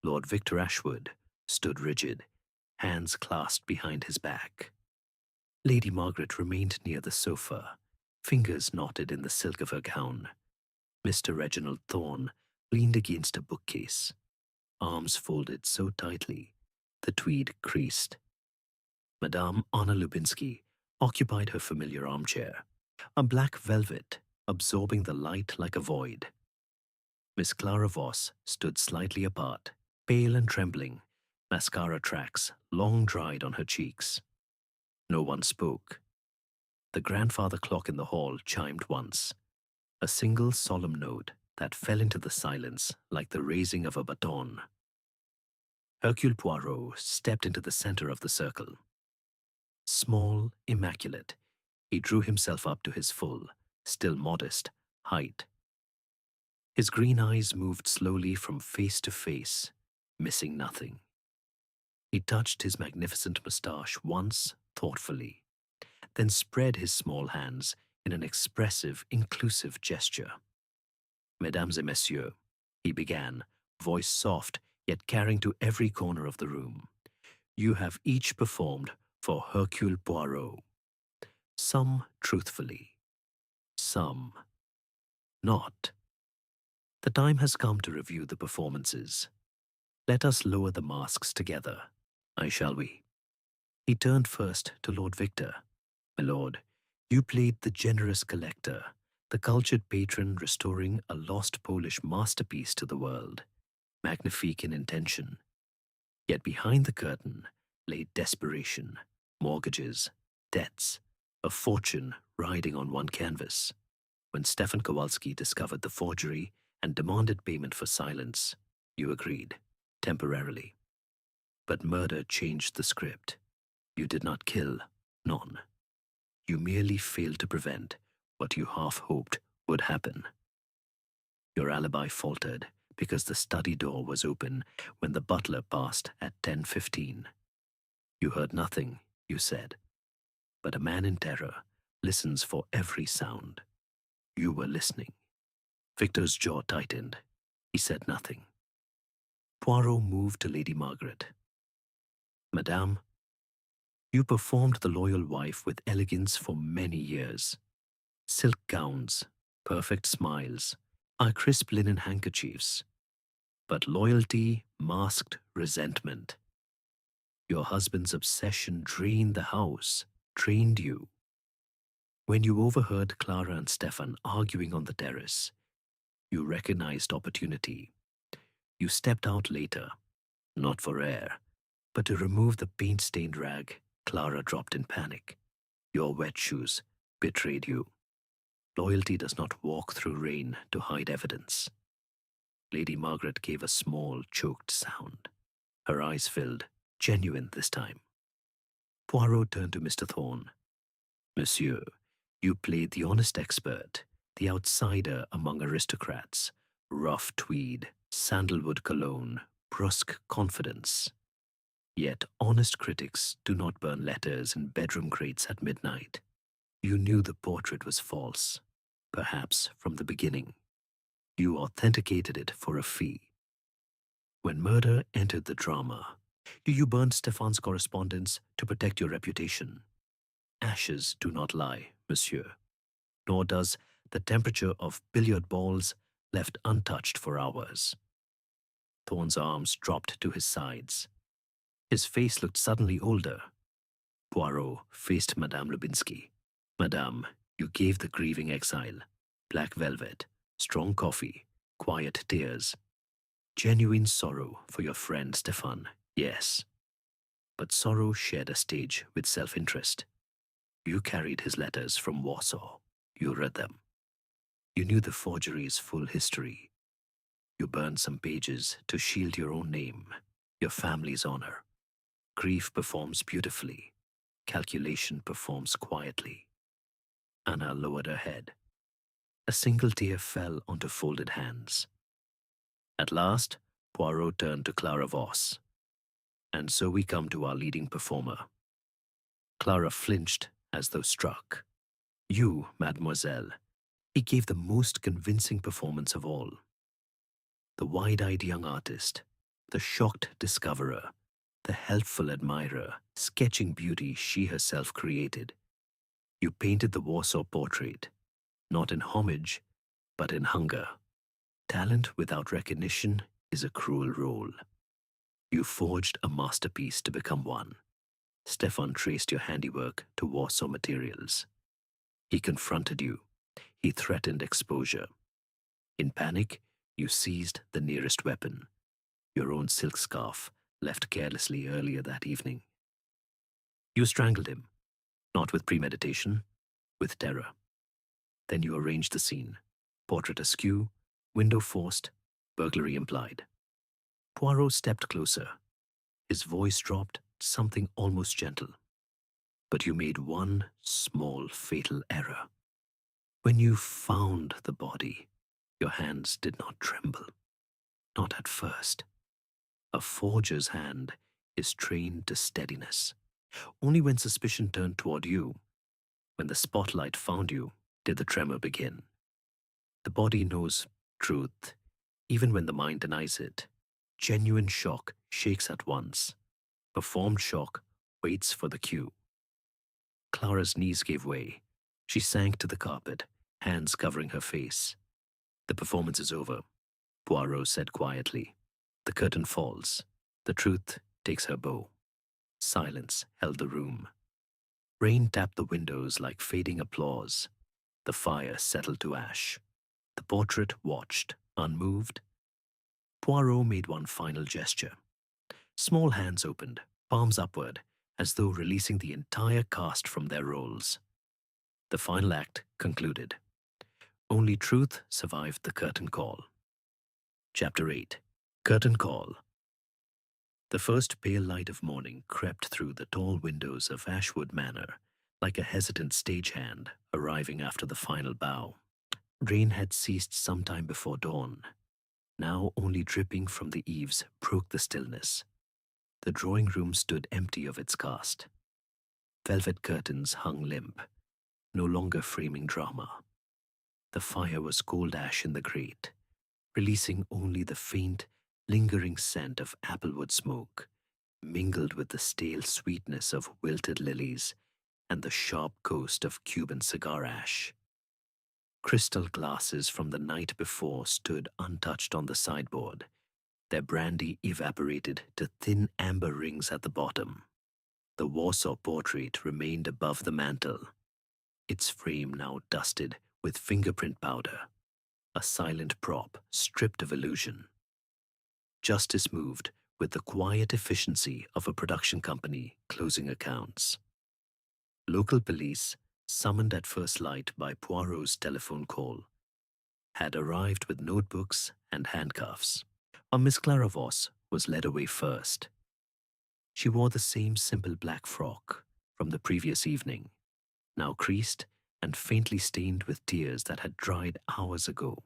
A: Lord Victor Ashwood stood rigid, hands clasped behind his back. Lady Margaret remained near the sofa, fingers knotted in the silk of her gown. Mr. Reginald Thorne leaned against a bookcase, arms folded so tightly the tweed creased. Madame Anna Lubinski occupied her familiar armchair, a black velvet absorbing the light like a void. Miss Clara Voss stood slightly apart, pale and trembling, mascara tracks long dried on her cheeks. No one spoke. The grandfather clock in the hall chimed once, a single solemn note that fell into the silence like the raising of a baton. Hercule Poirot stepped into the center of the circle. Small, immaculate, he drew himself up to his full, still modest, height. His green eyes moved slowly from face to face, missing nothing. He touched his magnificent moustache once, thoughtfully, then spread his small hands in an expressive, inclusive gesture. Mesdames et messieurs, he began, voice soft, yet carrying to every corner of the room. You have each performed for Hercule Poirot. Some truthfully, some not. The time has come to review the performances. Let us lower the masks together, shall we? He turned first to Lord Victor. My lord, you played the generous collector, the cultured patron restoring a lost Polish masterpiece to the world, magnifique in intention. Yet behind the curtain lay desperation, mortgages, debts, a fortune riding on one canvas. When Stefan Kowalski discovered the forgery and demanded payment for silence, you agreed, temporarily. But murder changed the script. You did not kill, none. You merely failed to prevent what you half hoped would happen. Your alibi faltered because the study door was open when the butler passed at 10:15. You heard nothing, you said, but a man in terror listens for every sound. You were listening. Victor's jaw tightened. He said nothing. Poirot moved to Lady Margaret. Madame, you performed the loyal wife with elegance for many years. Silk gowns, perfect smiles, our crisp linen handkerchiefs. But loyalty masked resentment. Your husband's obsession drained the house, drained you. When you overheard Clara and Stefan arguing on the terrace, you recognized opportunity. You stepped out later, not for air, but to remove the paint-stained rag Clara dropped in panic. Your wet shoes betrayed you. Loyalty does not walk through rain to hide evidence. Lady Margaret gave a small, choked sound. Her eyes filled, genuine this time. Poirot turned to Mr. Thorne. Monsieur, you played the honest expert, the outsider among aristocrats, rough tweed, sandalwood cologne, brusque confidence. Yet honest critics do not burn letters in bedroom grates at midnight. You knew the portrait was false, perhaps from the beginning. You authenticated it for a fee. When murder entered the drama, you burned Stefan's correspondence to protect your reputation. Ashes do not lie, monsieur, nor does the temperature of billiard balls left untouched for hours. Thorne's arms dropped to his sides. His face looked suddenly older. Poirot faced Madame Lubinski. Madame, you gave the grieving exile black velvet, strong coffee, quiet tears. Genuine sorrow for your friend Stefan, yes. But sorrow shared a stage with self-interest. You carried his letters from Warsaw. You read them. You knew the forgery's full history. You burned some pages to shield your own name, your family's honor. Grief performs beautifully. Calculation performs quietly. Anna lowered her head. A single tear fell onto folded hands. At last, Poirot turned to Clara Voss. And so we come to our leading performer. Clara flinched as though struck. You, mademoiselle, he gave the most convincing performance of all. The wide-eyed young artist, the shocked discoverer, the helpful admirer, sketching beauty she herself created. You painted the Warsaw portrait, not in homage, but in hunger. Talent without recognition is a cruel role. You forged a masterpiece to become one. Stefan traced your handiwork to Warsaw materials. He confronted you. He threatened exposure. In panic, you seized the nearest weapon, your own silk scarf, left carelessly earlier that evening. You strangled him, not with premeditation, with terror. Then you arranged the scene. Portrait askew, window forced, burglary implied. Poirot stepped closer. His voice dropped, something almost gentle. But you made one small, fatal error. When you found the body, your hands did not tremble. Not at first. A forger's hand is trained to steadiness. Only when suspicion turned toward you, when the spotlight found you, did the tremor begin. The body knows truth, even when the mind denies it. Genuine shock shakes at once. Performed shock waits for the cue. Clara's knees gave way. She sank to the carpet, hands covering her face. The performance is over, Poirot said quietly. The curtain falls. The truth takes her bow. Silence held the room. Rain tapped the windows like fading applause. The fire settled to ash. The portrait watched, unmoved. Poirot made one final gesture. Small hands opened, palms upward, as though releasing the entire cast from their roles. The final act concluded. Only truth survived the curtain call. Chapter 8. Curtain Call. The first pale light of morning crept through the tall windows of Ashwood Manor, like a hesitant stagehand arriving after the final bow. Rain had ceased some time before dawn. Now only dripping from the eaves broke the stillness. The drawing room stood empty of its cast. Velvet curtains hung limp, no longer framing drama. The fire was cold ash in the grate, releasing only the faint, lingering scent of applewood smoke, mingled with the stale sweetness of wilted lilies and the sharp ghost of Cuban cigar ash. Crystal glasses from the night before stood untouched on the sideboard, their brandy evaporated to thin amber rings at the bottom. The Warsaw portrait remained above the mantel, its frame now dusted with fingerprint powder, a silent prop stripped of illusion. Justice moved with the quiet efficiency of a production company closing accounts. Local police, summoned at first light by Poirot's telephone call, had arrived with notebooks and handcuffs. Miss Clara Voss was led away first. She wore the same simple black frock from the previous evening, now creased and faintly stained with tears that had dried hours ago.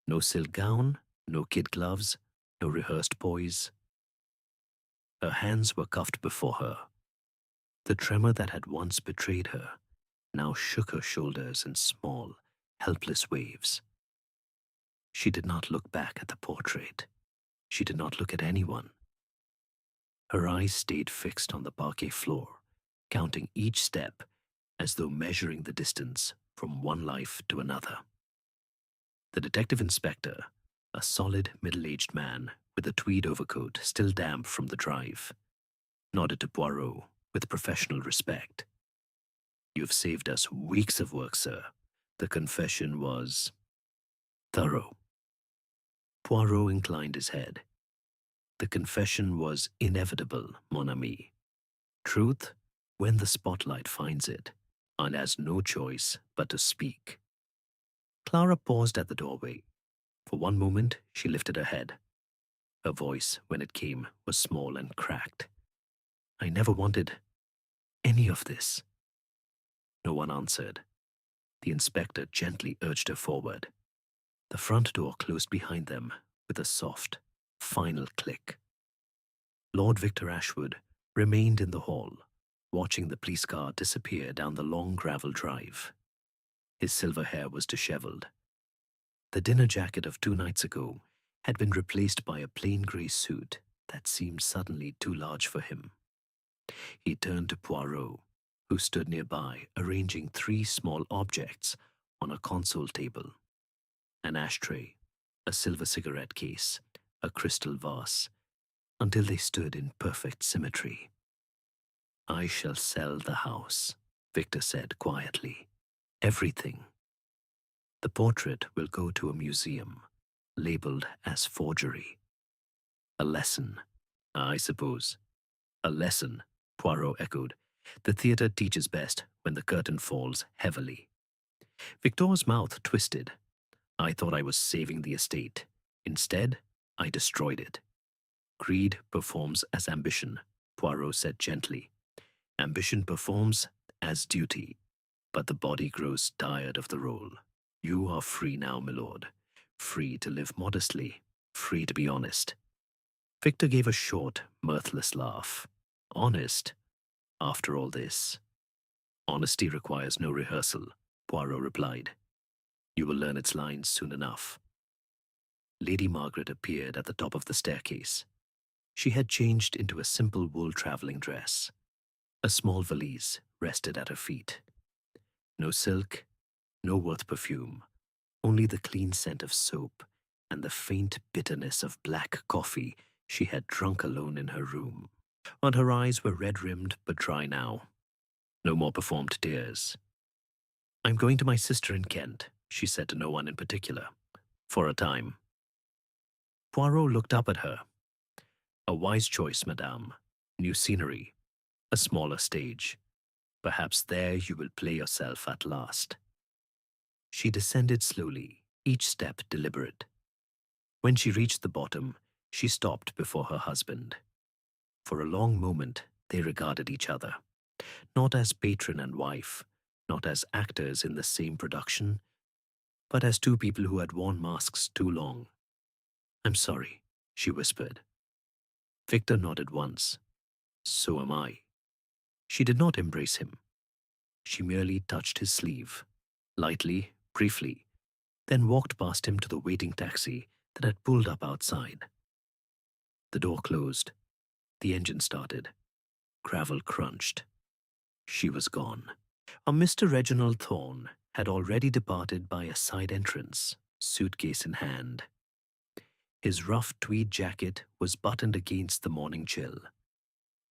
A: No silk gown, no kid gloves, no rehearsed poise. Her hands were cuffed before her. The tremor that had once betrayed her now shook her shoulders in small, helpless waves. She did not look back at the portrait. She did not look at anyone. Her eyes stayed fixed on the parquet floor, counting each step as though measuring the distance from one life to another. The detective inspector, a solid middle-aged man with a tweed overcoat still damp from the drive, nodded to Poirot with professional respect. "You've saved us weeks of work, sir." The confession was thorough. Poirot inclined his head. The confession was inevitable, mon ami. Truth, when the spotlight finds it, and has no choice but to speak. Clara paused at the doorway. For one moment, she lifted her head. Her voice, when it came, was small and cracked. "I never wanted any of this." No one answered. The inspector gently urged her forward. The front door closed behind them with a soft, final click. Lord Victor Ashwood remained in the hall, watching the police car disappear down the long gravel drive. His silver hair was disheveled. The dinner jacket of 2 nights ago had been replaced by a plain grey suit, that seemed suddenly too large for him. He turned to Poirot, who stood nearby, arranging three small objects on a console table: an ashtray, a silver cigarette case, a crystal vase, until they stood in perfect symmetry. "I shall sell the house," Victor said quietly. "Everything. The portrait will go to a museum, labeled as forgery. A lesson, I suppose." "A lesson," Poirot echoed. "The theatre teaches best when the curtain falls heavily." Victor's mouth twisted. "I thought I was saving the estate. Instead, I destroyed it." "Greed performs as ambition," Poirot said gently. "Ambition performs as duty, but the body grows tired of the role. You are free now, milord. Free to live modestly, free to be honest." Victor gave a short, mirthless laugh. "Honest? After all this?" "Honesty requires no rehearsal," Poirot replied. "You will learn its lines soon enough." Lady Margaret appeared at the top of the staircase. She had changed into a simple wool traveling dress. A small valise rested at her feet. No silk, no Worth perfume, only the clean scent of soap and the faint bitterness of black coffee she had drunk alone in her room. And her eyes were red-rimmed but dry now. No more performed tears. "I'm going to my sister in Kent," she said to no one in particular. "For a time." Poirot looked up at her. "A wise choice, madame. New scenery. A smaller stage. Perhaps there you will play yourself at last." She descended slowly, each step deliberate. When she reached the bottom, she stopped before her husband. For a long moment, they regarded each other, not as patron and wife, not as actors in the same production, but as two people who had worn masks too long. "I'm sorry," she whispered. Victor nodded once. "So am I." She did not embrace him. She merely touched his sleeve, lightly, briefly, then walked past him to the waiting taxi that had pulled up outside. The door closed. The engine started. Gravel crunched. She was gone. A Mr. Reginald Thorne had already departed by a side entrance, suitcase in hand. His rough tweed jacket was buttoned against the morning chill.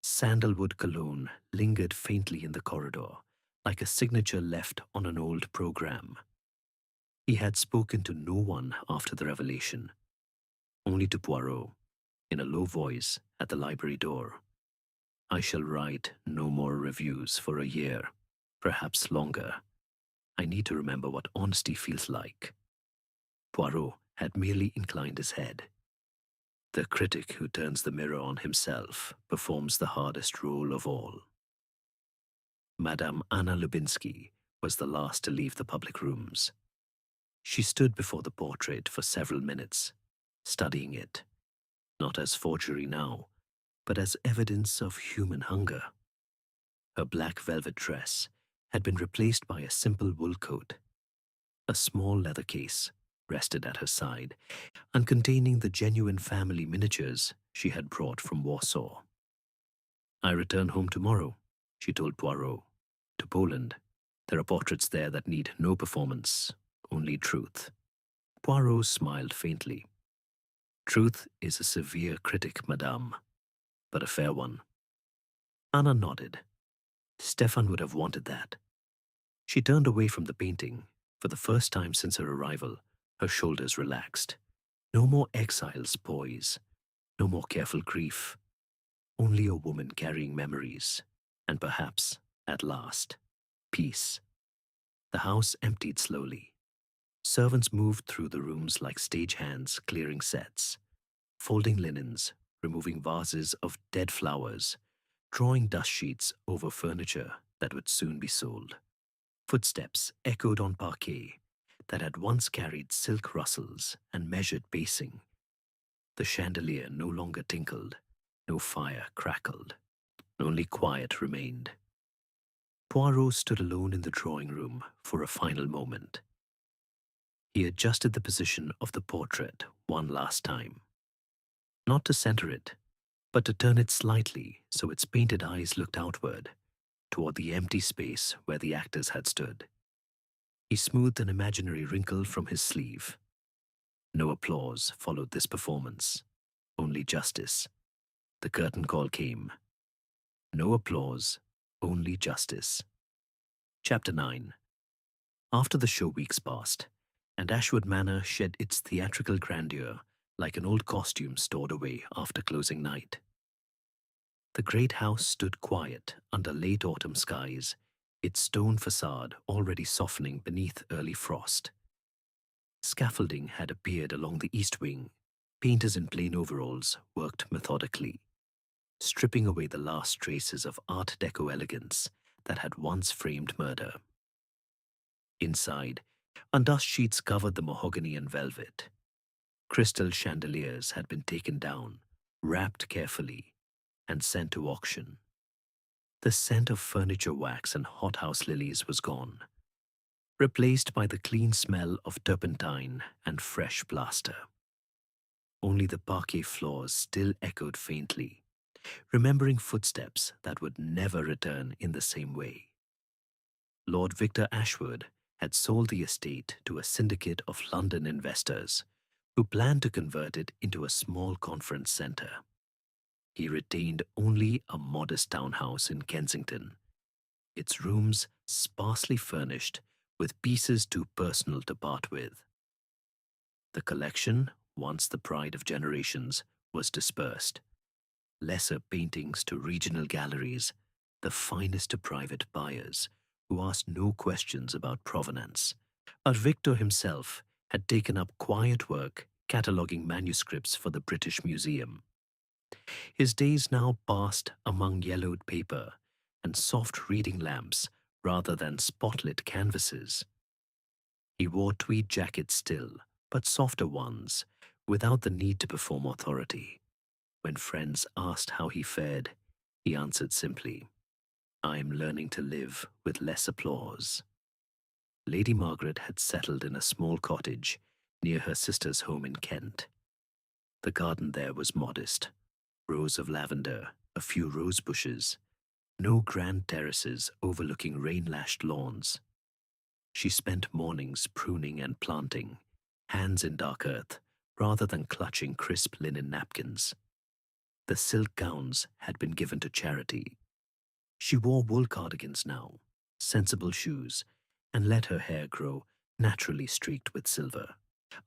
A: Sandalwood cologne lingered faintly in the corridor, like a signature left on an old program. He had spoken to no one after the revelation, only to Poirot, in a low voice at the library door. "I shall write no more reviews for a year, perhaps longer. I need to remember what honesty feels like." Poirot had merely inclined his head. The critic who turns the mirror on himself performs the hardest role of all. Madame Anna Lubinsky was the last to leave the public rooms. She stood before the portrait for several minutes, studying it, not as forgery now, but as evidence of human hunger. Her black velvet dress had been replaced by a simple wool coat. A small leather case rested at her side, and containing the genuine family miniatures she had brought from Warsaw. "I return home tomorrow," she told Poirot. "To Poland. There are portraits there that need no performance, only truth." Poirot smiled faintly. "Truth is a severe critic, madame, but a fair one." Anna nodded. Stefan would have wanted that. She turned away from the painting. For the first time since her arrival, her shoulders relaxed. No more exile's poise, no more careful grief. Only a woman carrying memories, and perhaps, at last, peace. The house emptied slowly. Servants moved through the rooms like stagehands clearing sets, folding linens, removing vases of dead flowers, drawing dust sheets over furniture that would soon be sold. Footsteps echoed on parquet that had once carried silk rustles and measured pacing. The chandelier no longer tinkled, no fire crackled. Only quiet remained. Poirot stood alone in the drawing room for a final moment. He adjusted the position of the portrait one last time. Not to center it, but to turn it slightly so its painted eyes looked outward, toward the empty space where the actors had stood. He smoothed an imaginary wrinkle from his sleeve. No applause followed this performance, only justice. The curtain call came. No applause, only justice. Chapter 9. After the show weeks passed, and Ashwood Manor shed its theatrical grandeur like an old costume stored away after closing night. The great house stood quiet under late autumn skies, its stone facade already softening beneath early frost. Scaffolding had appeared along the east wing. Painters in plain overalls worked methodically, stripping away the last traces of Art Deco elegance that had once framed murder. Inside, dust sheets covered the mahogany and velvet. Crystal chandeliers had been taken down, wrapped carefully, and sent to auction. The scent of furniture wax and hothouse lilies was gone, replaced by the clean smell of turpentine and fresh plaster. Only the parquet floors still echoed faintly, remembering footsteps that would never return in the same way. Lord Victor Ashwood had sold the estate to a syndicate of London investors who planned to convert it into a small conference centre. He retained only a modest townhouse in Kensington, its rooms sparsely furnished with pieces too personal to part with. The collection, once the pride of generations, was dispersed. Lesser paintings to regional galleries, the finest to private buyers who asked no questions about provenance. But Victor himself had taken up quiet work cataloguing manuscripts for the British Museum. His days now passed among yellowed paper and soft reading lamps rather than spotlit canvases. He wore tweed jackets still, but softer ones, without the need to perform authority. When friends asked how he fared, he answered simply, "I'm learning to live with less applause." Lady Margaret had settled in a small cottage near her sister's home in Kent. The garden there was modest, rows of lavender, a few rose bushes, no grand terraces overlooking rain-lashed lawns. She spent mornings pruning and planting, hands in dark earth, rather than clutching crisp linen napkins. The silk gowns had been given to charity. She wore wool cardigans now, sensible shoes, and let her hair grow naturally streaked with silver.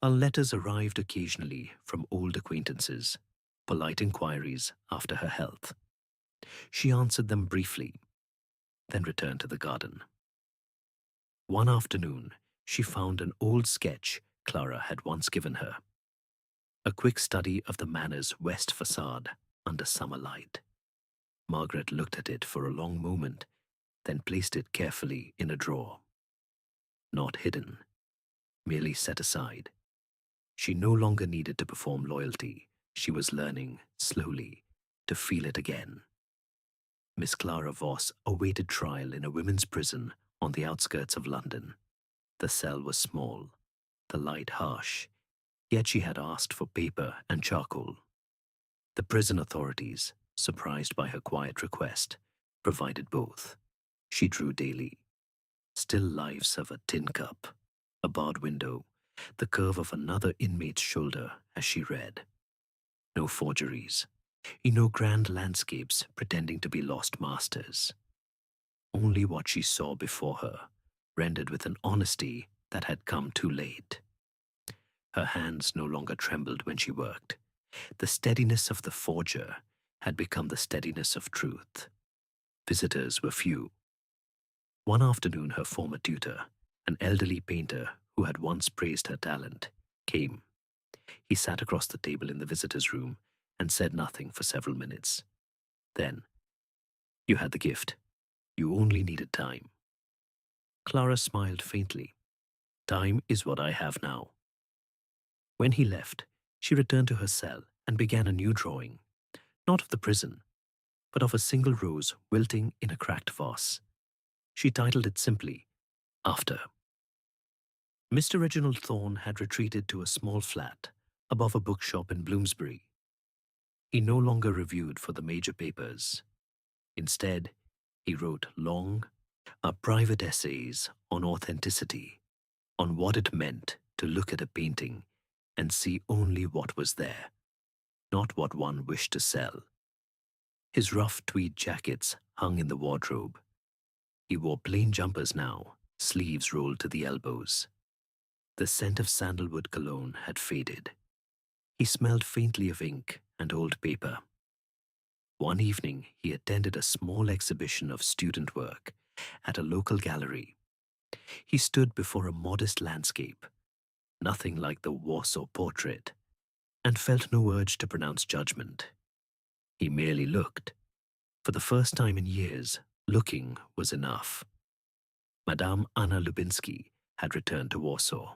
A: Letters arrived occasionally from old acquaintances, polite inquiries after her health. She answered them briefly, then returned to the garden. One afternoon, she found an old sketch Clara had once given her. A quick study of the manor's west facade under summer light. Margaret looked at it for a long moment, then placed it carefully in a drawer. Not hidden, merely set aside. She no longer needed to perform loyalty. She was learning, slowly, to feel it again. Miss Clara Voss awaited trial in a women's prison on the outskirts of London. The cell was small, the light harsh, yet she had asked for paper and charcoal. The prison authorities, surprised by her quiet request, provided both. She drew daily. Still lives of a tin cup, a barred window, the curve of another inmate's shoulder as she read. No forgeries, no grand landscapes pretending to be lost masters. Only what she saw before her, rendered with an honesty that had come too late. Her hands no longer trembled when she worked. The steadiness of the forger had become the steadiness of truth. Visitors were few. One afternoon her former tutor, an elderly painter who had once praised her talent, came. He sat across the table in the visitors' room and said nothing for several minutes. Then, "You had the gift. You only needed time." Clara smiled faintly. "Time is what I have now." When he left, she returned to her cell and began a new drawing, not of the prison, but of a single rose wilting in a cracked vase. She titled it simply, "After." Mr. Reginald Thorne had retreated to a small flat above a bookshop in Bloomsbury. He no longer reviewed for the major papers. Instead, he wrote long, private essays on authenticity, on what it meant to look at a painting and see only what was there, not what one wished to sell. His rough tweed jackets hung in the wardrobe. He wore plain jumpers now, sleeves rolled to the elbows. The scent of sandalwood cologne had faded. He smelled faintly of ink and old paper. One evening, he attended a small exhibition of student work at a local gallery. He stood before a modest landscape, nothing like the Warsaw portrait, and felt no urge to pronounce judgment. He merely looked. For the first time in years, looking was enough. Madame Anna Lubinsky had returned to Warsaw.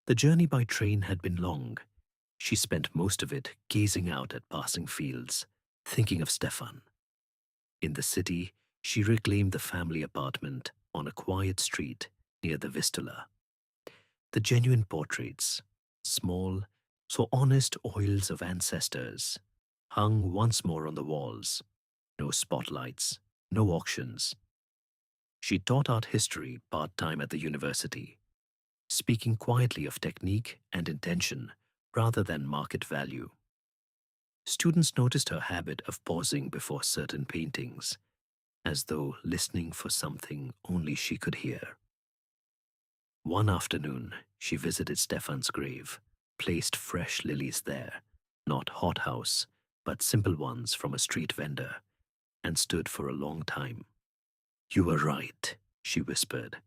A: The journey by train had been long. She spent most of it gazing out at passing fields, thinking of Stefan. In the city, she reclaimed the family apartment on a quiet street near the Vistula. The genuine portraits, small, so honest oils of ancestors, hung once more on the walls. No spotlights, no auctions. She taught art history part-time at the university, speaking quietly of technique and intention rather than market value. Students noticed her habit of pausing before certain paintings, as though listening for something only she could hear. One afternoon, she visited Stefan's grave, placed fresh lilies there, not hothouse, but simple ones from a street vendor, and stood for a long time. "You were right," she whispered.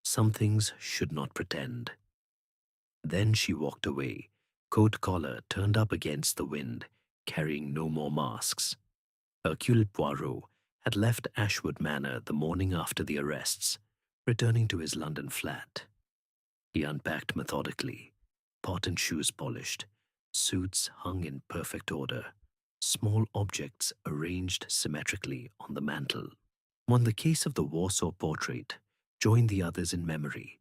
A: "Some things should not pretend." Then she walked away, coat collar turned up against the wind, carrying no more masks. Hercule Poirot had left Ashwood Manor the morning after the arrests, returning to his London flat. He unpacked methodically, pot and shoes polished, suits hung in perfect order, small objects arranged symmetrically on the mantel. On the case of the Warsaw portrait joined the others in memory,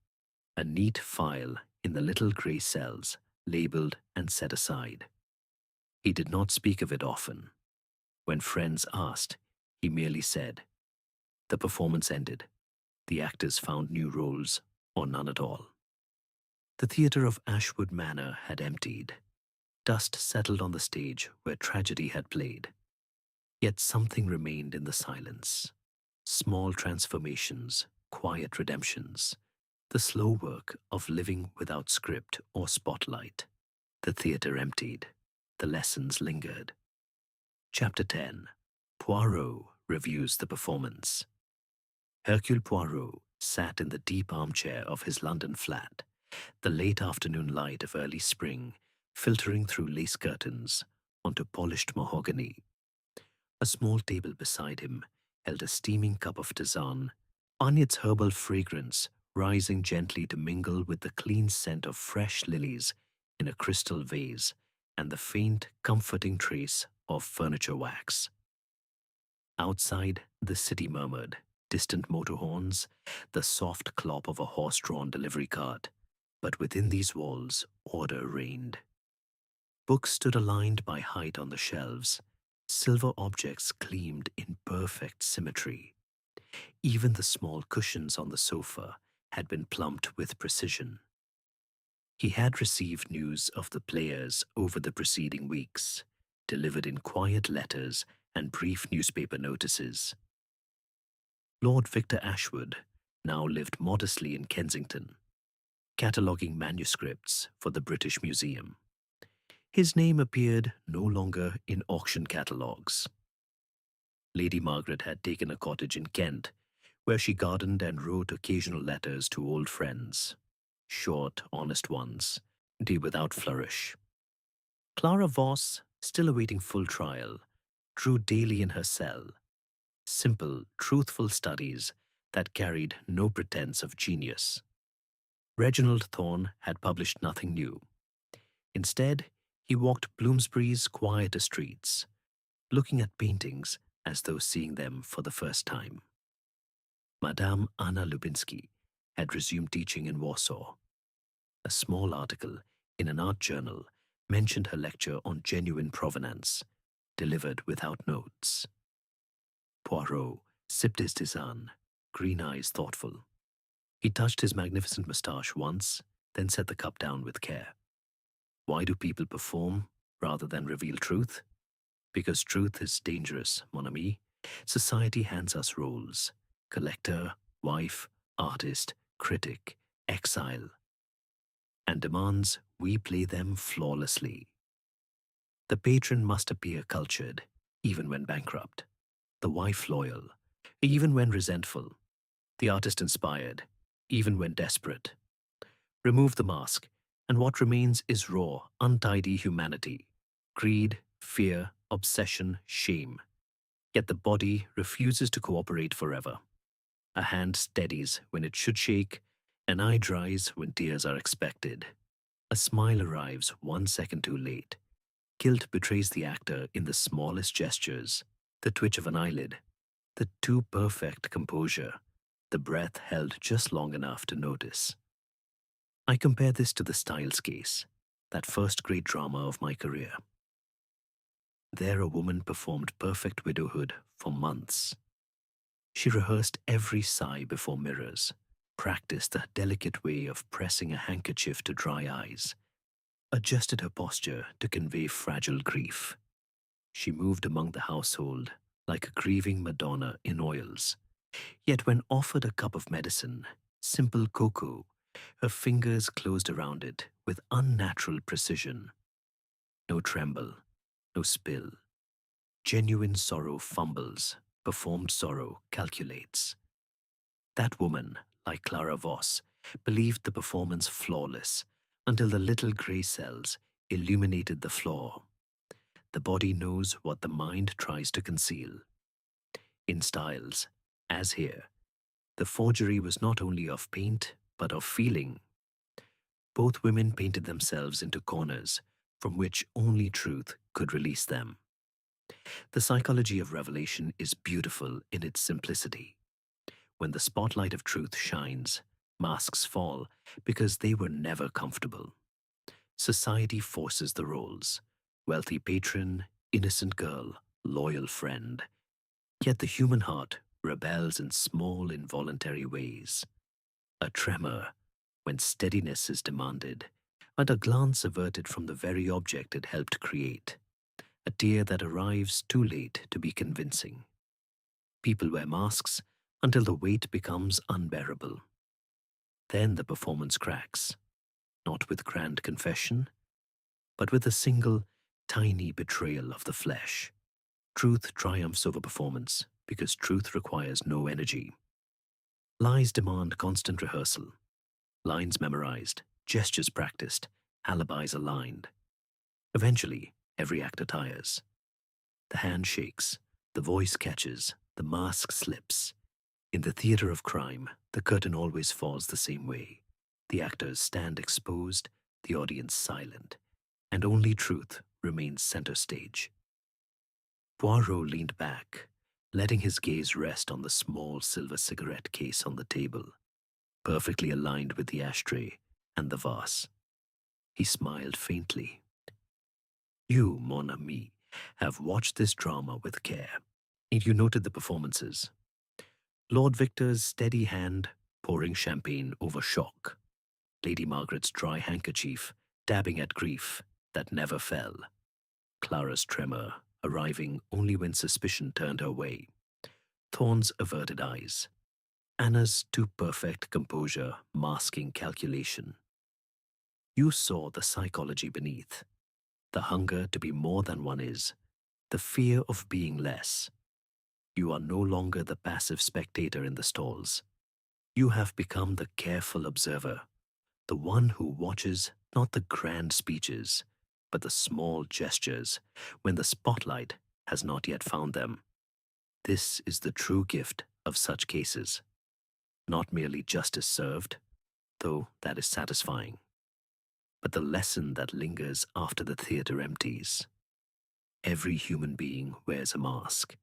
A: a neat file in the little grey cells, labelled and set aside. He did not speak of it often. When friends asked, he merely said, "The performance ended. The actors found new roles, or none at all." The theatre of Ashwood Manor had emptied. Dust settled on the stage where tragedy had played. Yet something remained in the silence. Small transformations, quiet redemptions, the slow work of living without script or spotlight. The theatre emptied. The lessons lingered. Chapter 10. Poirot reviews the performance. Hercule Poirot sat in the deep armchair of his London flat, the late afternoon light of early spring filtering through lace curtains onto polished mahogany. A small table beside him held a steaming cup of tisane, on its herbal fragrance rising gently to mingle with the clean scent of fresh lilies in a crystal vase and the faint, comforting trace of furniture wax. Outside, the city murmured, distant motor horns, the soft clop of a horse-drawn delivery cart. But within these walls, order reigned. Books stood aligned by height on the shelves. Silver objects gleamed in perfect symmetry. Even the small cushions on the sofa had been plumped with precision. He had received news of the players over the preceding weeks, delivered in quiet letters and brief newspaper notices. Lord Victor Ashwood now lived modestly in Kensington, cataloguing manuscripts for the British Museum. His name appeared no longer in auction catalogues. Lady Margaret had taken a cottage in Kent, where she gardened and wrote occasional letters to old friends, short, honest ones, they without flourish. Clara Voss, still awaiting full trial, drew daily in her cell, simple, truthful studies that carried no pretense of genius. Reginald Thorne had published nothing new. Instead, he walked Bloomsbury's quieter streets, looking at paintings as though seeing them for the first time. Madame Anna Lubinsky had resumed teaching in Warsaw. A small article in an art journal mentioned her lecture on genuine provenance, delivered without notes. Poirot sipped his tisane, green eyes thoughtful. He touched his magnificent moustache once, then set the cup down with care. Why do people perform rather than reveal truth? Because truth is dangerous, mon ami. Society hands us roles: collector, wife, artist, critic, exile, and demands we play them flawlessly. The patron must appear cultured, even when bankrupt; the wife loyal, even when resentful; the artist inspired, even when desperate. Remove the mask, and what remains is raw, untidy humanity: greed, fear, obsession, shame. Yet the body refuses to cooperate forever. A hand steadies when it should shake, an eye dries when tears are expected. A smile arrives 1 second too late. Guilt betrays the actor in the smallest gestures: the twitch of an eyelid, the too perfect composure, the breath held just long enough to notice. I compare this to the Styles case, that first great drama of my career. There a woman performed perfect widowhood for months. She rehearsed every sigh before mirrors, practiced the delicate way of pressing a handkerchief to dry eyes, adjusted her posture to convey fragile grief. She moved among the household like a grieving Madonna in oils. Yet when offered a cup of medicine, simple cocoa, her fingers closed around it with unnatural precision. No tremble, no spill. Genuine sorrow fumbles, performed sorrow calculates. That woman, like Clara Voss, believed the performance flawless until the little grey cells illuminated the flaw. The body knows what the mind tries to conceal. In Styles, as here, the forgery was not only of paint, but of feeling. Both women painted themselves into corners from which only truth could release them. The psychology of revelation is beautiful in its simplicity. When the spotlight of truth shines, masks fall because they were never comfortable. Society forces the roles: wealthy patron, innocent girl, loyal friend. Yet the human heart rebels in small, involuntary ways. A tremor when steadiness is demanded, and a glance averted from the very object it helped create. A tear that arrives too late to be convincing. People wear masks until the weight becomes unbearable. Then the performance cracks, not with grand confession, but with a single, tiny betrayal of the flesh. Truth triumphs over performance because truth requires no energy. Lies demand constant rehearsal, lines memorized, gestures practiced, alibis aligned. Eventually, every actor tires. The hand shakes, the voice catches, the mask slips. In the theater of crime, the curtain always falls the same way. The actors stand exposed, the audience silent, and only truth remains center stage. Poirot leaned back, letting his gaze rest on the small silver cigarette case on the table, perfectly aligned with the ashtray and the vase. He smiled faintly. You, mon ami, have watched this drama with care. You noted the performances. Lord Victor's steady hand pouring champagne over shock. Lady Margaret's dry handkerchief dabbing at grief that never fell. Clara's tremor arriving only when suspicion turned her way. Thorne's averted eyes. Anna's too perfect composure masking calculation. You saw the psychology beneath. The hunger to be more than one is. The fear of being less. You are no longer the passive spectator in the stalls. You have become the careful observer, the one who watches not the grand speeches, but the small gestures when the spotlight has not yet found them. This is the true gift of such cases. Not merely justice served, though that is satisfying, but the lesson that lingers after the theater empties. Every human being wears a mask,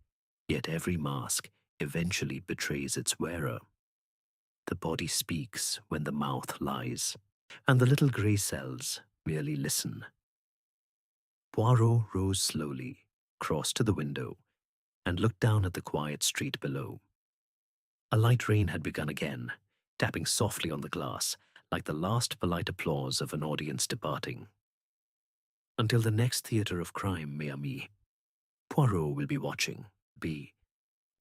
A: yet every mask eventually betrays its wearer. The body speaks when the mouth lies, and the little grey cells merely listen. Poirot rose slowly, crossed to the window, and looked down at the quiet street below. A light rain had begun again, tapping softly on the glass, like the last polite applause of an audience departing. Until the next theatre of crime, mes amis, Poirot will be watching, be